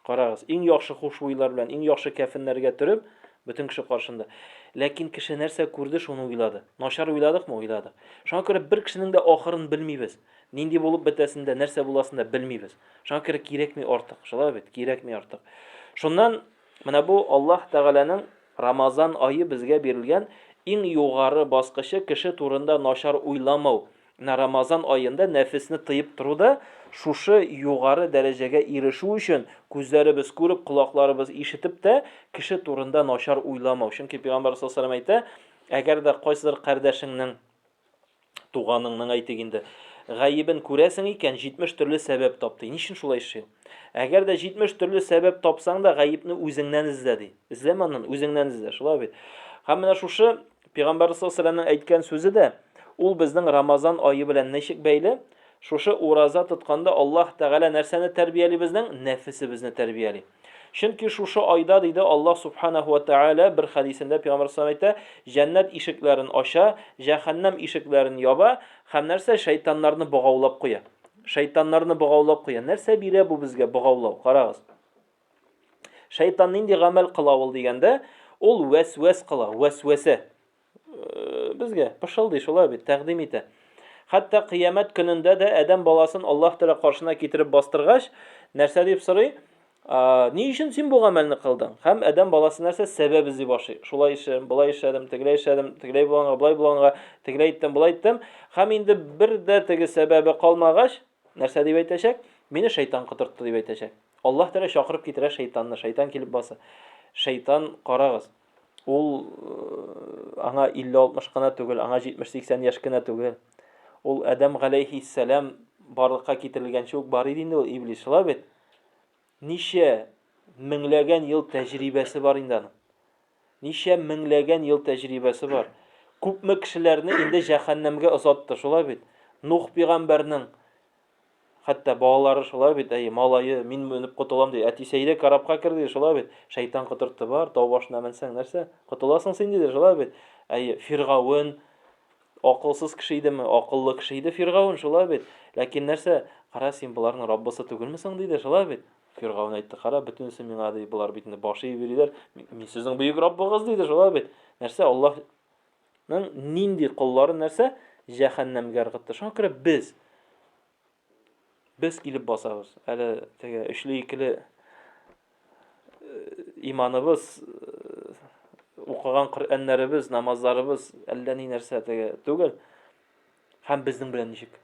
A: Карагыз, иң яхшы хушуйлар белән, иң яхшы кәфеннәргә төреп, бөтен кеше каршында. Ләкин кеше нәрсә күрде, шуны уйлады. Начар уйладыкмы? Уйладык. Шуңа күрә бер кешенең дә ахырын белмибез. Нинди булып бетәсендә, нәрсә буласын да белмибез. Шуңа күрә кирәкми артык. Шулай бит, кирәкми артык. Шуннан менә бу Аллаһ Тәгаләнең Рамазан айы безгә бирелгән иң югары баскычы кеше турында начар уйламау. Рамазан айында нәфесне тыеп торуда шушы югары дәрәҗәгә ирешү өчен күзләребез күреп, колакларыбыз ишетеп тә кеше турында начар уйламау. Чөнки Пәйгамбәр саллаллаһу алейһи ва сәллям әйтә, әгәр дә кайсыдыр кардәшеңнең, туганыңның әйтик инде, гаибен күрәсең икән, 70 төрле сәбәп тапты. Ничек шулай эшли? Әгәр дә 70 төрле сәбәп тапсаң да, гаибне үзеңнән эзлә ди. Эзләмә аны, үзеңнән эзлә, шулай бит. Һәм менә шушы Пәйгамбәр саллаллаһу алейһи ва сәллямның әйткән сүзе дә ул безнең Рамазан айы белән ничек бәйле? Шушы ураза тотканда Аллаһ Тәгалә нәрсәне тәрбияли безнең? Нәфесебезне тәрбияли. Чөнки шушы айда диде Аллаһ Субханаһу ва Тәгалә бер хадисендә Пәйгамбәр саллаллаһу алейһи ва сәллям әйтә, җәннәт ишекләрен ача, җәһәннәм ишекләрен яба, һәм нәрсә? Шайтаннарны богаулап куя. Шайтаннарны богаулап куя. Нәрсә бирә бу безгә богаулау? Карагыз. Шайтан нинди гамәл кыла ул дигәндә, ул вәсвәс кыла, вәсвәсә. Безгә пышылдый, шулай бит, тәкъдим итә. Хәтта кыямәт көнендә дә адәм баласын Аллаһ Тәгалә каршына китереп бастыргач, нәрсә дип сорый? Ни өчен син бу гамәлне кылдың? Һәм адәм баласы нәрсә сәбәп эзли башлый. Шулай эшләдем, булай эшләдем, тегеләй эшләдем, тегеләй булганга, булай булганга, тегеләй иттем, булай иттем. Һәм инде бер дә теге сәбәбе калмагач, нәрсә дип әйтәчәк? Мине шайтан кытыртты дип әйтәчәк. Аллаһ Тәгалә чакырып китерә шайтанны. Шайтан килеп баса. Шайтан, карагыз. Ул аңа 50-60 кына түгел, аңа 70-80 яшь кына түгел. Ул Адәм галәйһиссәлам барлыкка китерелгәнче үк бар иде инде ул иблис, шулай бит. Ничә меңләгән ел тәҗрибәсе бар инде аның. Ничә меңләгән ел тәҗрибәсе бар. Күпме кешеләрне инде җәһәннәмгә озатты, шулай бит. Нух пәйгамбәрнең хәтта балалары шулай бит, малайы, мин менеп котылам ди. Әтисәйдә карапка кирде, шулай бит. Шайтан кытыртты бар, тау башына менсәң нәрсә? Котыласың син диде, шулай бит. Фиргавын акылсыз кеше идеме? Акыллы кеше иде Фиргавын, шулай бит. Ләкин нәрсә? Кара, син буларның Раббысы түгелмесең диде, шулай бит. Фиргавын әйтте, кара, бөтенесе миңа ди, булар бит инде башы ибириләр. Мин сезнең бөек Раббыгыз диде, шулай бит. Нәрсә? Аллаһның нинди куллары нәрсә? Җәһәннәмгә ыргытты. Шуңа күрә без килеп басабыз. Әле теге эшле икеле иманыбыз, укыган Коръәннәребез, намазларыбыз әллә ни нәрсә теге түгел. Һәм безнең белән ничек?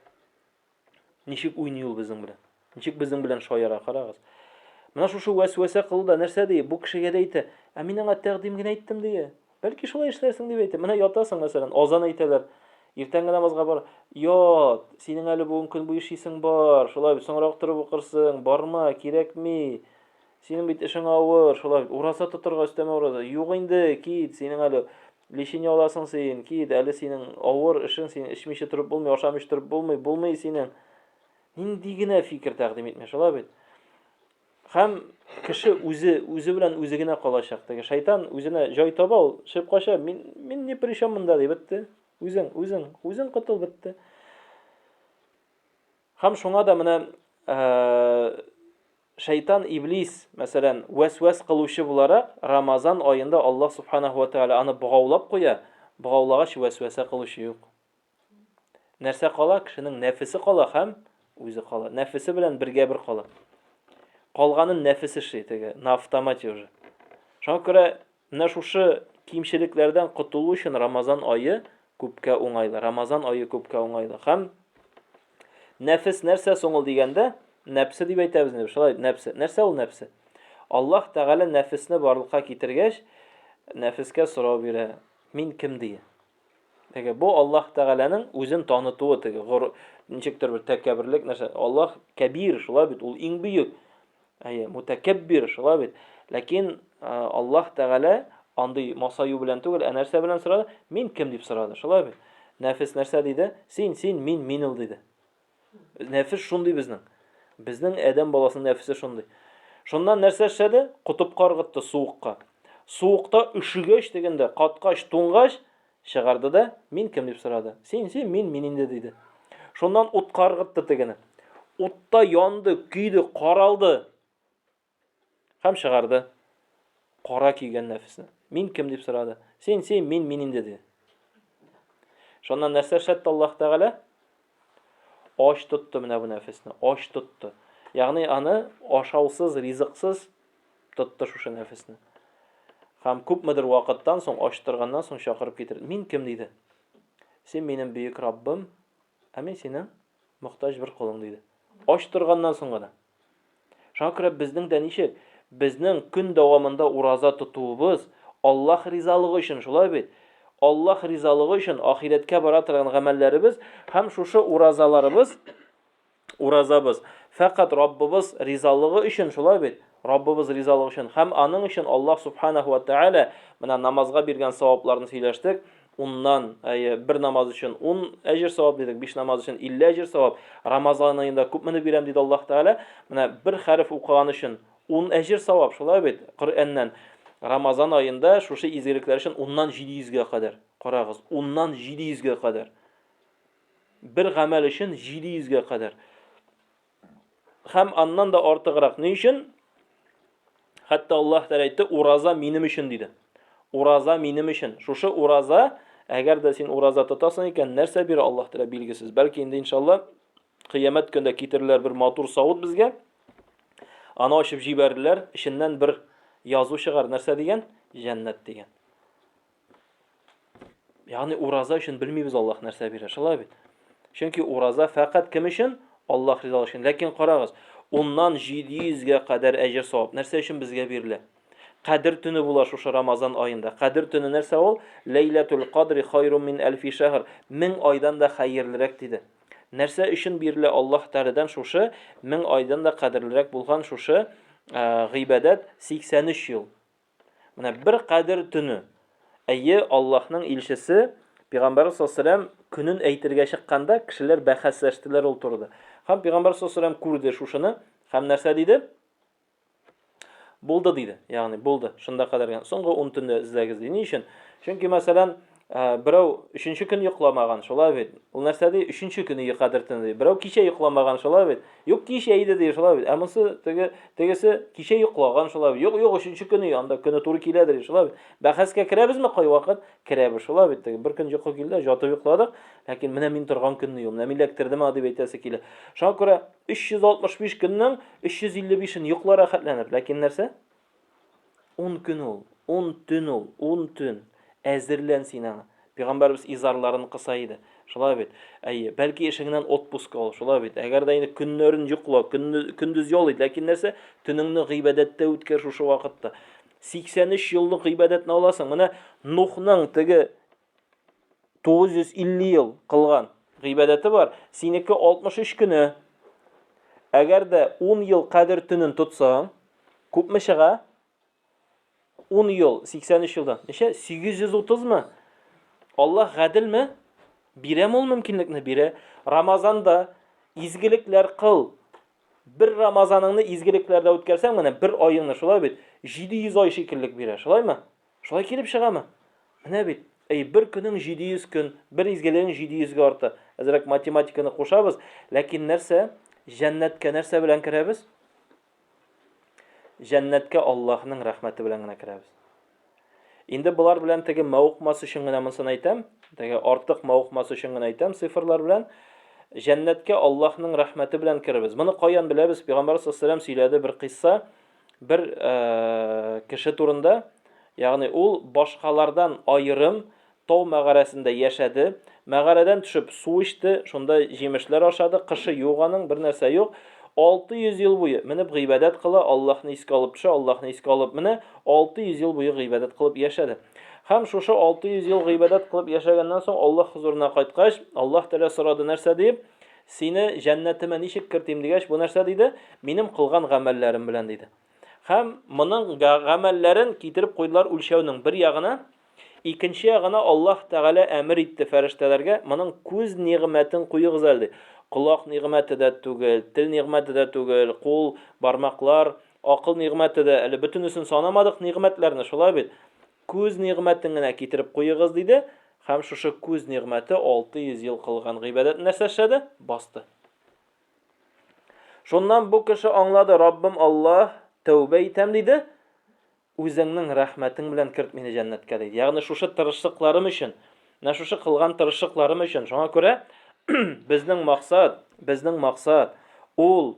A: Ничек уйный ул безнең белән? Ничек безнең белән шаяра, карагыз. Менә шушы вәсвәсә кылды, нәрсә ди? Бу кешегә дә әйтә. Мин аңа тәкъдим генә әйттем ди. Бәлки шулай эшләрсең дип әйтә. Менә ятасың, мәсәлән, азан әйтәләр. Иртәнге намазга бар. Ят, синең әле бүген көн буе эшисең бар. Шулай бит, соңрак торып укырсың. Барма, кирәкми. Синең бит эшең авыр, шулай бит. Ураза тотырга өстәмә ураза. Юк инде, кит, синең әле лишене аласың син. Кит, әле синең авыр эшең, син эчмичә торып булмый, ашамыйча торып булмый синең. Нинди генә фикер тәкъдим итмә, шулай бит. Һәм кеше үзе белән үзе генә калачак. Теге шайтан үзенә җай таба, ул чыгып кача. Мин не пришам монда дип бетте. Үзең кытыл бетте. Һәм шуңа да менә шайтан, иблис, мәсәлән, вәсвәс кылучы буларак, Рамазан аенда Аллаһ Субханаһу ва Тааля аны богаулап куя. Богаулагач вәсвәсә кылучы юк. Нәрсә кала? Кешенең нәфесе кала һәм үзе кала. Нәфесе белән бергә бер кала. Калганын нәфес эшли, теге, на автомате уже. Шуңа күрә менә шушы кимчелекләрдән котылу өчен Рамазан ае күпкә уңайлы. Рамазан ае күпкә уңайлы. Һәм нәфес нәрсә соң ул дигәндә, нәфсе дип әйтәбез инде, шулай, нәфсе. Нәрсә ул нәфсе? Аллаһ Тәгалә нәфесне барлыкка китергәч, нәфескә сорау бирә. Мин кем дие? Теге, бу Аллаһ Тәгаләнең үзен танытуы, теге, ничектер бер тәкәбберлек нәрсә. Аллаһ кәбир, шулай бит, ул иң бөек. Мутакаббир, шулай бит. Ләкин Аллаһ Тәгалә андый масаю белән түгел, нәрсә белән сорады? Мин кем дип сорады, шулай бит. Нәфес нәрсә диде? Син, мин ул диде. Нәфес шундый безнең. Безнең адәм баласының нәфесе шундый. Шуннан нәрсә эшләде? Кутып каргытты суыкка. Суыкта өшегәч дигәндә, каткач, туңгач чыгарды да, мин кем дип сорады? Син, мин инде диде. Шуннан ут каргытты тегене. Утта янды, көйде, каралды. Һәм чыгарды. Кара кигән нәфесне. Мин кем дип сорады? Син, мин инде диде. Шуннан нәрсә эшләтте Аллаһ Тәгалә? Аш тотты менә бу нәфесне. Аш тотты. Ягъни аны ашаусыз, ризыксыз тотты шушы нәфесне. Һәм күпмедер вакыттан соң, аштырганнан соң чакырып китерде. Мин кем диде? Син минем бөек Раббым, мин синең мохтаҗ бер кулың диде. Аштырганнан соң гына. Шуңа күрә безнең дә ничек? Безнең көн дәвамында ураза тотуыбыз Аллаһ ризалыгы өчен, шулай бит. Аллаһ ризалыгы өчен ахирәткә бара торган гамәлләребез һәм шушы уразабыз фақат Раббыбыз ризалыгы өчен, шулай бит. Раббыбыз ризалыгы өчен һәм аның өчен Аллаһ Субханаһу ва Тааля менә намазга биргән савапларны сөйләштек. Уннан, бер намаз өчен 10 әҗр савап дидек, 5 намаз өчен 50 әҗр савап. Рамазан аенда күпмене бирәм диде Аллаһ Тааля. Менә бер хәреф укыган өчен 10 әҗр савап, шулай бит. Коръәннән Рамазан аенда шушы изгелекләр өчен 10-нан 700-гә кадәр. Карагыз, 10-нан 700-гә кадәр. Бер гамәл өчен 700-гә кадәр. Һәм аннан да артыграк. Ни өчен? Хәтта Аллаһ Тәгалә әйтте, ураза минем өчен диде. Ураза минем өчен. Шушы ураза, әгәр дә син ураза тотасың икән, нәрсә бирә Аллаһ Тәгалә билгесез. Бәлки инде иншалла кыямәт көндә китерерләр бер матур савыт безгә. Аны ачып җибәрделәр, иченнән бер язу чыгар, нәрсә дигән? Җәннәт дигән. Ягъни ураза өчен белмибез Аллаһ нәрсә бирә, шулай бит. Чөнки ураза фақат кем өчен? Аллаһ ризалыгы өчен. Ләкин карагыз, оннан 700-гә кадәр әҗр савап нәрсә өчен безгә бирелә? Кадр төне була шушы Рамазан аенда. Кадр төне нәрсә ул? Лейлатул кадри хайрун мин альфи шаһр. 1000 айдан да хәерлерәк диде. Нәрсә өчен бирелә Аллаһ Тәгаләдән шушы 1000 айдан да кадерлерәк булган шушы гыйбадат 83 ел. Менә бер кадр төне. Әйе, Аллаһның илчесе Пәйгамбәр саллаллаһу көнен әйтергә чыкканда кешеләр бәхәсләштеләр ул турыда. Һәм Пәйгамбәр саллаллаһу күрде шушыны, һәм нәрсә диде? Булды диде. Ягъни булды. Шунда кадәргән. Соңгы 10 төнне эзләгез ди. Ни өчен? Чөнки мәсәлән, берәү 3нче көн йокламаган, шулай бит. Ул нәрсә ди? 3нче көне кадр төне ди. Берәү кичә йокламаган, шулай бит. Юк, кичә иде ди, шулай бит. Әммасы тегесе кичә йоклаган, шулай бит. Юк, 3нче көне, анда көне туры киләдер, шулай бит. Бәхәскә керәбезме кай вакыт? Керәбез, шулай бит. Бер көн йокы килде, жатып йокладык, ләкин менә мин торган көнне юк. Менә мин ләктердем дип әйтәсе килә. Шуңа күрә 365 көннең 355-ен йоклар рәхәтләнер. Ләкин нәрсә? 10 көн ул, 10 төн ул, 10 төн әзерлән син аңа. Пәйгамбәрбез изарларын кыса иде. Шулай бит. Әйе, бәлки эшеңнән отпуск ал, шулай бит. Әгәр дә инде көннәрен йокла, көндез ял ит, ләкин нәрсә? Төнеңне гыйбадәттә үткәр шушы вакытта. 83 еллык гыйбадәтне аласың. Менә Нухның теге 950 ел кылган гыйбадәте бар. Синеке 63 көне. Әгәр дә 10 ел кадр төнен тотсаң, күпме чыга? 10 ел, 83 елдан. Ничә? 830-мы? Аллаһ гадилме? Бирәме ул мөмкинлекне? Бирә. Рамазанда изгелекләр кыл. Бер Рамазаныңны изгелекләрдә үткәрсәң, менә бер аеңны, шулай бит, 700 ай шикеллек бирә, шулаймы? Шулай килеп чыгамы? Менә бит. Бер көнең 700 көн, бер изгелегең 700-гә арты. Әзрәк математиканы кушабыз, ләкин нәрсә? Җәннәткә нәрсә белән керәбез? Җәннәткә Аллаһның рәхмәте белән генә керәбез. Инде булар белән теге мавыкмас өчен генә монысын әйтәм, теге артык мавыкмас өчен генә әйтәм цифрлар белән. Җәннәткә Аллаһның рәхмәте белән керәбез. Моны каян беләбез? Пәйгамбәр саллаллаһу сөйләде бер кыйсса, бер кеше турында, ягъни ул башкалардан аерым тау мәгарәсендә яшәде. Мәгарәдән төшеп су ичте, шунда җимешләр ашады, кышы юк аның, бер нәрсә юк. 600 ел буе менеп гыйбадат кыла, Аллаһны искә алып төшә, Аллаһны искә алып менә 600 ел буе гыйбадат кылып яшәде. Һәм шушы 600 ел гыйбадат кылып яшәгәннән соң Аллаһ хузурына кайткач, Аллаһ Тәгалә сорады нәрсә дип? Сине җәннәтемә ничек кертим дигәч, бу нәрсә диде? Минем кылган гамәлләрем белән диде. Һәм моның гамәлләрен китереп куйдылар үлчәүнең бер ягына, икенче ягына Аллаһ Тәгалә әмер итте фәрештәләргә, моның күз нигъмәтен куйыгыз әле. Колак нигъмәте дә түгел, тел нигъмәте дә түгел, кул, бармаклар, акыл нигъмәте дә, әле бөтенесен санамадык нигъмәтләрне, шулай бит. Күз нигъмәтен генә китереп куйыгыз диде, һәм шушы күз нигъмәте 600 ел кылган гыйбадәт нәрсәшәде? Басты. Шуннан бу кеше аңлады, Раббым Аллаһ, тәүбә итәм диде, үзеңнең рәхмәтең белән керт мине җәннәткә диде. Ягъни шушы тырышлыкларым өчен, менә шушы кылган тырышлыкларым өчен. Шуңа күрә безнең максат ул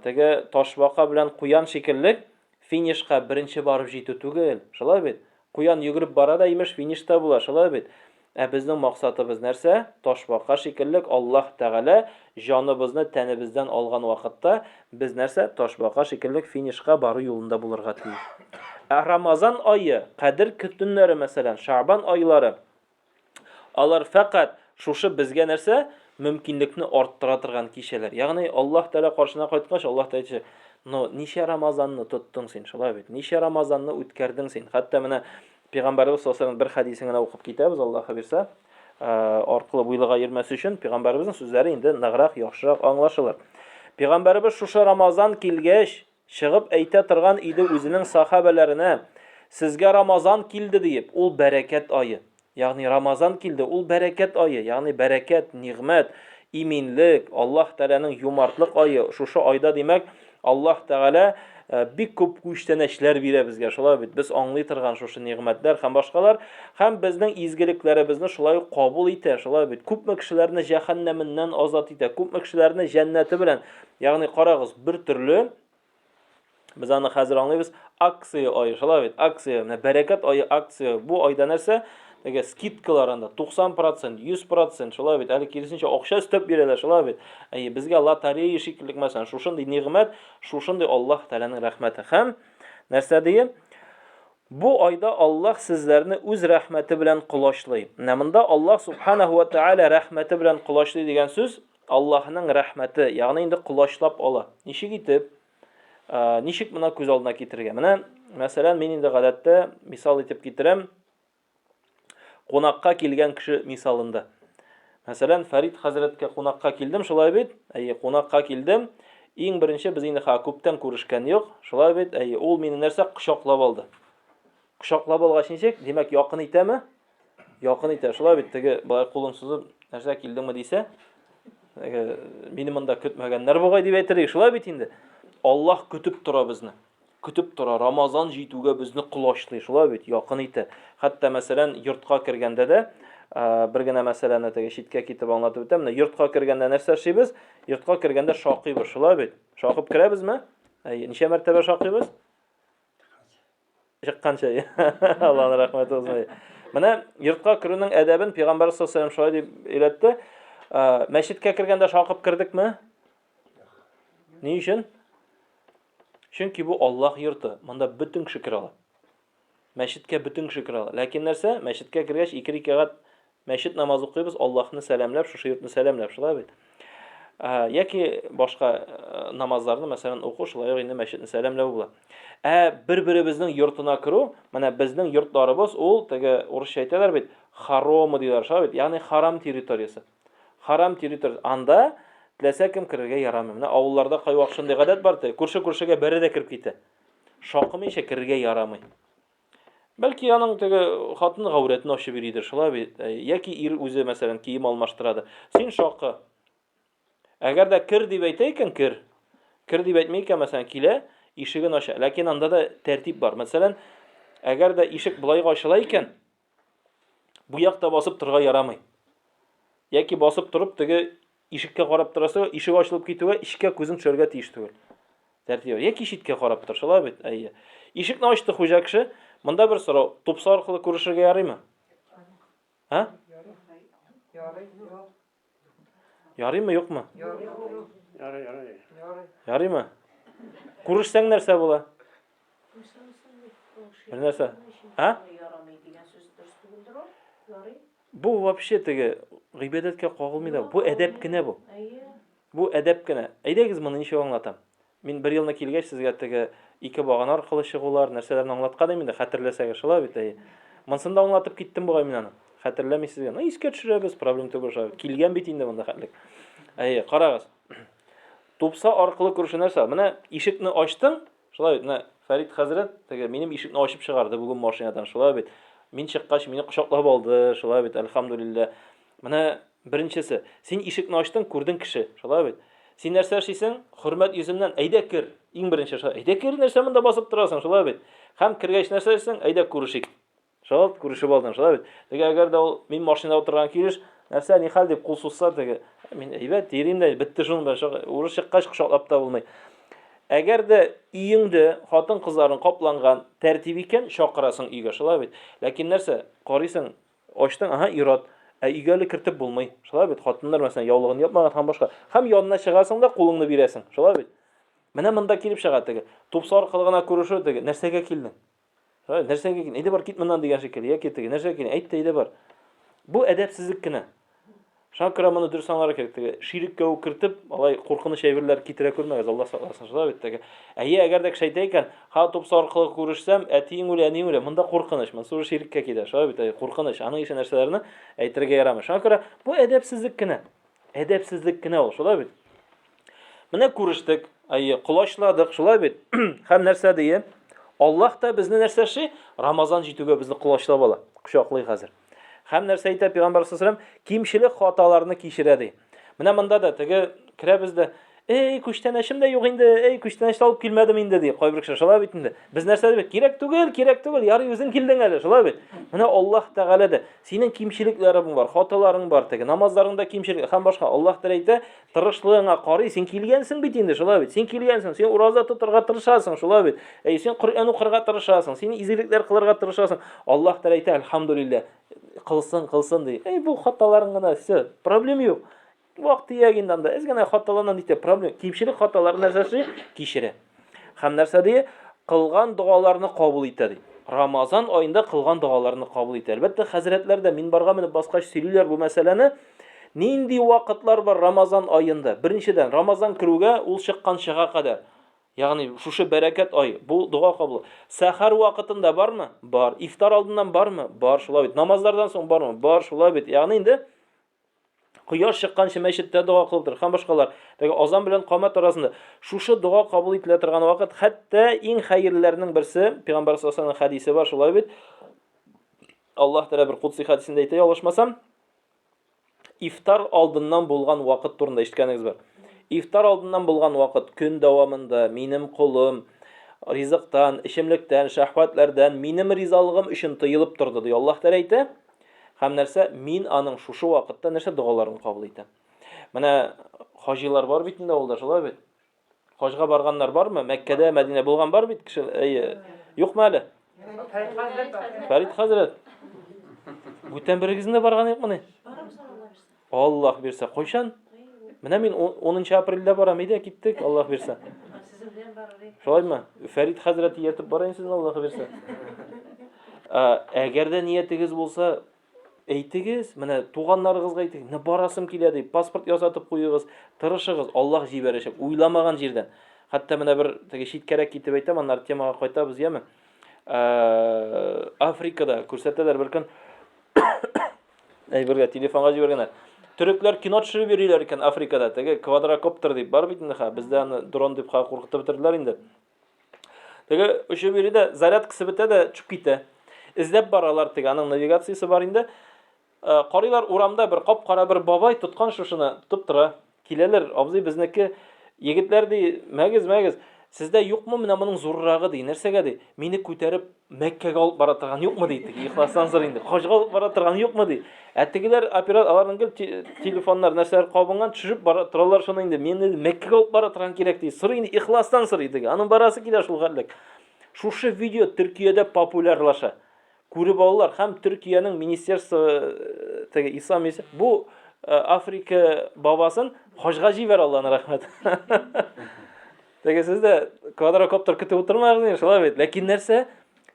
A: теге ташбака белән куян шикеллек финишка беренче барып җитү түгел. Шулай бит. Куян йөгереп бара да имеш финишта була, шулай бит. Безнең максатыбыз нәрсә? Ташбака шикеллек Аллаһ Тәгалә җаныбызны тәнебездән алган вакытта без нәрсә? Ташбака шикеллек финишка бару юлында булырга тиеш. Рамазан айы, Кадр көтүннәре мәсәлән, Шабан айлары. Алар фақат шушы безгә нәрсә? Мөмкинлекне арттыра торган кичәләр. Ягъни Аллаһ Тәгалә каршына кайткач, Аллаһ Тәгалә ничә Рамазанны тоттың син, шулай бит. Ничә Рамазанны үткәрдең син? Хәтта менә Пәйгамбәрбез саллаллаһу бер хадисен генә укып китәбез, Аллаһ бирсә, аркылы буйлыга йөрмәс өчен Пәйгамбәрбезнең сүзләре инде ныграк, яхшырак аңлашылыр. Пәйгамбәрбез шушы Рамазан килгәч, чыгып әйтә торган иде үзенең сахабаларына, сезгә Рамазан килде дип, ул бәрәкәт айы. Ягъни Рамазан килде, ул бәрәкәт айы, ягъни бәрәкәт, нигъмәт, иминлек, Аллаһ Тәгаләнең юмартлык айы. Шушы айда димәк, Аллаһ Тәгалә бик күп күчтәнәчләр бирә безгә, шулай бит. Без аңлый торган шушы нигъмәтләр һәм башкалар, һәм безнең изгелекләребезне шулай кабул итә, шулай бит. Күпме кешеләрне җәһәннәмнән азат итә, күпме кешеләрне җәннәте белән. Ягъни карагыз, бер төрле Biz аны хәзер аңлыйбыз, акция ае, шулай бит, акция, менә бәрәкәт ае акция. Бу айда нәрсә? Теге скидкалар анда 90%, 100%, шулай бит. Әле киресенчә акча өстәп бирәләр, шулай бит. Безгә лотерея шикелле мәсәлән, шушындый нигъмәт, шушындый Аллаһ Тәгаләнең рәхмәте. Һәм нәрсә дие? Бу айда Аллаһ сезләрне үз рәхмәте белән кулашлый. Менә монда Аллаһ Субханаһу ва Тааля рәхмәте белән кулашлый дигән сүз Аллаһның рәхмәте, ягъни инде кулашлап ала. Ничек итеп? Ничек моны күз алдына китерергә? Менә, мәсәлән, мин инде гадәттә мисал итеп китерәм. Кунакка килгән кеше мисалында. Мәсәлән, Фәрит хәзрәткә кунакка килдем, шулай бит? Кунакка килдем. Иң беренче без инде күптән күрешкән юк, шулай бит? Ул мине нәрсә кочаклап алды. Кочаклап алгач ничек? Димәк, якын итәме? Якын итә. Шулай бит, теге бай кулын сузып, нәрсә килдеңме дисә, мине монда көтмәгәннәр бугай дип әйтер. Шулай бит инде. Аллаһ көтеп тора безне. Көтеп тора. Рамазан җитүгә безне кулашлый. Шулай бит, якын итә. Хәтта мәсәлән, йортка кергәндә дә бер генә мәсәләне теге читкә китеп аңлатып үтәм. Йортка кергәндә нәрсә эшлибез? Йортка кергәндә шакыйбыз. Шулай бит. Шакып керәбезме? Ничә мәртәбә шакыйбыз? Чыкканча. Аллаһның рәхмәте булсын. Менә йортка керүнең әдәбен Пәйгамбәр саллаллаһу алейһи ва саллям шулай дип өйрәтте. Мәчеткә кергәндә шакып кирдекме? Ни өчен? Чөнки бу Аллаһ йорты. Монда бөтен кеше кирә ала. Мәчеткә бөтен кеше кирә ала. Ләкин нәрсә? Мәчеткә кергәч 2 рәкәгать мәчет намаз укыйбыз, Аллаһны сәламләп, шушы йортны сәламләп, шулай бит. Яки башка намазларны мәсәлән уку, шулай инде мәчетне сәламләү була. Бер-беребезнең йортына керү, менә безнең йортларыбыз ул теге урысча әйтәләр бит, харома диләр, шулай бит. Ягъни харам территориясы. Харам территориясы. Анда теләсә кем керергә ярамый. Менә авылларда кайвак шундый гадәт бар, күрше-күршегә бере дә кирип китә. Шакымыйча керергә ярамый. Бәлки аның теге хатын гаврәтен ачып йөридер, шулай бит. Яки ир үзе мәсәлән кием алмаштырады. Син шакы. Әгәр дә кир дип әйтә икән, кир. Кир дип әйтмәй икән, мәсәлән, килә, ишеген ача. Ләкин анда да тәртип бар. Мәсәлән, әгәр дә ишек булайга ачыла икән, бу якта басып торырга ярамый. Яки басып торып теге ишеккә карап торасы, ишек ачылып китүгә, ишеккә күзең төшәргә тиеш түгел. Тәртип. Яки ишеккә карап тор, шулай бит. Ишекне ачты хуҗа кеше, монда бер сорау, тупса аркылы күрешергә ярыймы? Ярыймы, юкмы? Ярыймы? Күрешсәң нәрсә була? Бер нәрсә? Бу вообще теге гыйбадәткә кагылмый да. Бу әдәп кенә бу. Бу әдәп кенә. Әйдәгез моны ничек аңлатам? Мин бер елны килгәч сезгә теге 2 баган аркылы чыгулар, нәрсәләрне аңлаткан идем инде, хәтерләсәгез, шулай бит. Монсында аңлатып киттем бугай мин аны. Хәтерләмисезгә. Искә төшерәбез, проблем түгел, шулай. Килгән бит инде монда хәтлек. Карагыз. Тупса аркылы күрешү нәрсә? Менә ишекне ачтың, шулай бит. Менә Фәрит хәзрәт теге минем ишекне ачып чыгарды бүген машинадан, шулай бит. Мин чыккач мине кочаклап алды, шулай бит. Әлхәмдүлилләh. Менә беренчесе, син ишекне ачтың, күрдең кеше, шулай бит. Син нәрсә эшлисең? Хөрмәт йөзеннән әйдә кер. Иң беренче шулай. Әйдә кер, нәрсә монда басып торасың, шулай бит. Һәм кергәч нәрсә эшлисең? Әйдә күрешик. Шулай күрешеп алдың, шулай бит. Теге әгәр дә ул мин машинада утырган килеш, нәрсә ни хәл дип кул сузса, теге мин әйбәт йөрим дә бетте шуның белән. Урыс чыккач кочаклап та булмый. Әгәр дә өеңдә хатын кызларын капланган тәртип икән, чакырасың өйгә, шулай бит. Ләкин нәрсә? Карыйсың, ачтың, ират. Өйгә ле кертеп булмый. Шулай бит. Хатыннар мәсәлән яулыгын япмаган һәм башка. Һәм янына чыгасың да кулыңны бирәсең. Шулай бит. Менә монда килеп чыга теге. Тупса аркылы гына күрешү теге. Нәрсәгә килдең? Шулай, нәрсәгә килдең? Әйдә бар кит моннан дигән шикелле. Яки теге нәрсәгә килдең? Әйт, әйдә бар. Бу әдәпсезлек кенә. Шакыра моны дөрес аңларга кирәк теге. Шириккә кертеп, алай куркыныч әйберләр китерә күрмәгез, Алла сакласын, шулай бит теге. Әгәр дә кеше әйтә икән, тупса аркылы күрешсәм, әтиң үлә, әни үлә, монда куркыныч, мен сугыш шириккә китә, шулай бит, куркыныч. Аның ишә нәрсәләрне әйтергә ярамый. Шакыра бу әдәпсезлек кенә. Әдәпсезлек кенә ул, шулай бит. Менә күрештек, кулашладык, шулай бит. Һәм нәрсә дие? Аллаһ та безне нәрсә эшли? Рамазан җитүгә безне кулашлап ала. Кочаклый хәзер. Һәм нәрсә әйтә Пәйгамбәр саллаллаһу алейһи ва саллям? Кимчелек хаталарны кичерә ди. Менә монда да теге керәбез дә Ey күчтәнәшем дә юк инде, ей күчтәнәште алып килмәдем инде ди. Кайбер кеше шулай бит инде. Без нәрсә дибез? Кирәк түгел, ярый үзең килдең әле, шулай бит. Менә Аллаһ Тәгалә дә синең кимчелекләрең бар, хаталарың бар, теге намазларыңда кимчелек һәм башка. Аллаһ Тәгалә әйтә, тырышлыгыңа карый, син килгәнсең бит инде, шулай бит. Син килгәнсең, син ураза тотарга тырышасың, шулай бит. Син Коръән укырга тырышасың, син изгелекләр кылырга тырышасың. Аллаһ Тәгалә әйтә, әлхәмдүлилләh. Кылсын ди. Бу хаталарың гына, все, проблема юк. Вакыт ягыннан да әз генә хаталардан дите проблема. Кимчелек хаталарын нәрсәсе кичерә. Һәм нәрсә ди? Кылган дуаларны кабул итә ди. Рамазан аенда кылган дуаларны кабул итә. Әлбәттә хәзрәтләр дә мин барга менеп баскач сөйлиләр бу мәсьәләне. Нинди вакытлар бар Рамазан аенда? Беренчедән, Рамазан кирүгә ул чыккан чыга кадәр. Ягъни шушы бәрәкәт ай, бу дуа кабул. Сәхәр вакытында бармы? Бар. Ифтар алдыннан бармы? Бар, шулай бит. Намазлардан соң бармы? Бар, шулай бит. Ягъни инде Кояш чыкканчы мәчеттә дуа кылып тор. Һәм башкалар. Теге азан белән камат арасында шушы дуа кабул ителә торган вакыт, хәтта иң хәерләрнең берсе, Пәйгамбәр саллаллаһу алейһи хәдисе бар, шулай бит. Аллаһ Тәгалә бер кудси хәдисендә әйтә, ялгышмасам, ифтар алдыннан булган вакыт турында ишеткәнегез бар. Ифтар алдыннан булган вакыт көн дәвамында минем кулым ризыктан, ишемлектән, шәһвәтләрдән минем ризалыгым өчен тыелып торды ди. Аллаһ Тәгалә әйтә. Һәм нәрсә, мин аның шушы вакытта нәрсә дуаларын кабул итәм. Менә хаҗилар бар бит инде алда, шулай бит. Хаҗга барганнар бармы? Мәккәдә, Мәдинә булган бар бит кеше. Юкмы әле? Фәрит хәзрәт. Бүтән берегезне барган юкмы? Аллаһ бирсә, кайчан? Менә мин 10 апрельдә барам, иде киттек, Аллаһ бирсә. Шулаймы? Фәрит хәзрәт ятып барайын сезне, Аллаһ бирсә. Әгәр дә ниятегез булса, әйтегез, менә туганнарыгызга әйтегез, "Менә барасым килә" дип, паспорт ясатып куегыз, тырышыгыз, Аллаһ җибәрәчәк, уйламаган җирдән. Хәтта менә бер теге читкәрәк китеп әйтәм, аннары темага кайтабыз, яме? Африкада күрсәтәләр бер көн. Әйбергә телефонга җибәргәннәр. Төрекләр кино төшереп йөриләр икән Африкада, теге квадрокоптер дип бар бит инде, бездә аны дрон дип куркытып бетерделәр инде. Теге өчеп йөри дә, зарядкасы бетә дә чүп китә. Эзләп баралар, теге аның навигациясе бар инде. Карыйлар урамда бер кап-кара бер бабай тоткан шушыны тотып тора. Киләләр, абзый безнеке егетләр ди, мәгез, сездә юкмы менә моның зуррагы ди, нәрсәгә ди? Мине күтәреп Мәккәгә алып бара торган юкмы ди, ихластан сор инде. Хаҗга алып бара торган юкмы ди. Тегеләр оператор аларның телефоннар нәрсәләр кабынган төшереп бара торалар шуны инде. Мине Мәккәгә алып бара торган кирәк ди. Сор инде, ихластан сор иде. Аның барасы килә шул хәллек. Шушы видео Төркиядә популярлаша. Күреп алалар һәм Төркиянең министерство теге ислам бу Африка бабасын хаҗга җибәр, Аллаһның рәхмәте. Теге сез дә квадрокоптер көтеп утырмагыз, шулай бит. Ләкин нәрсә?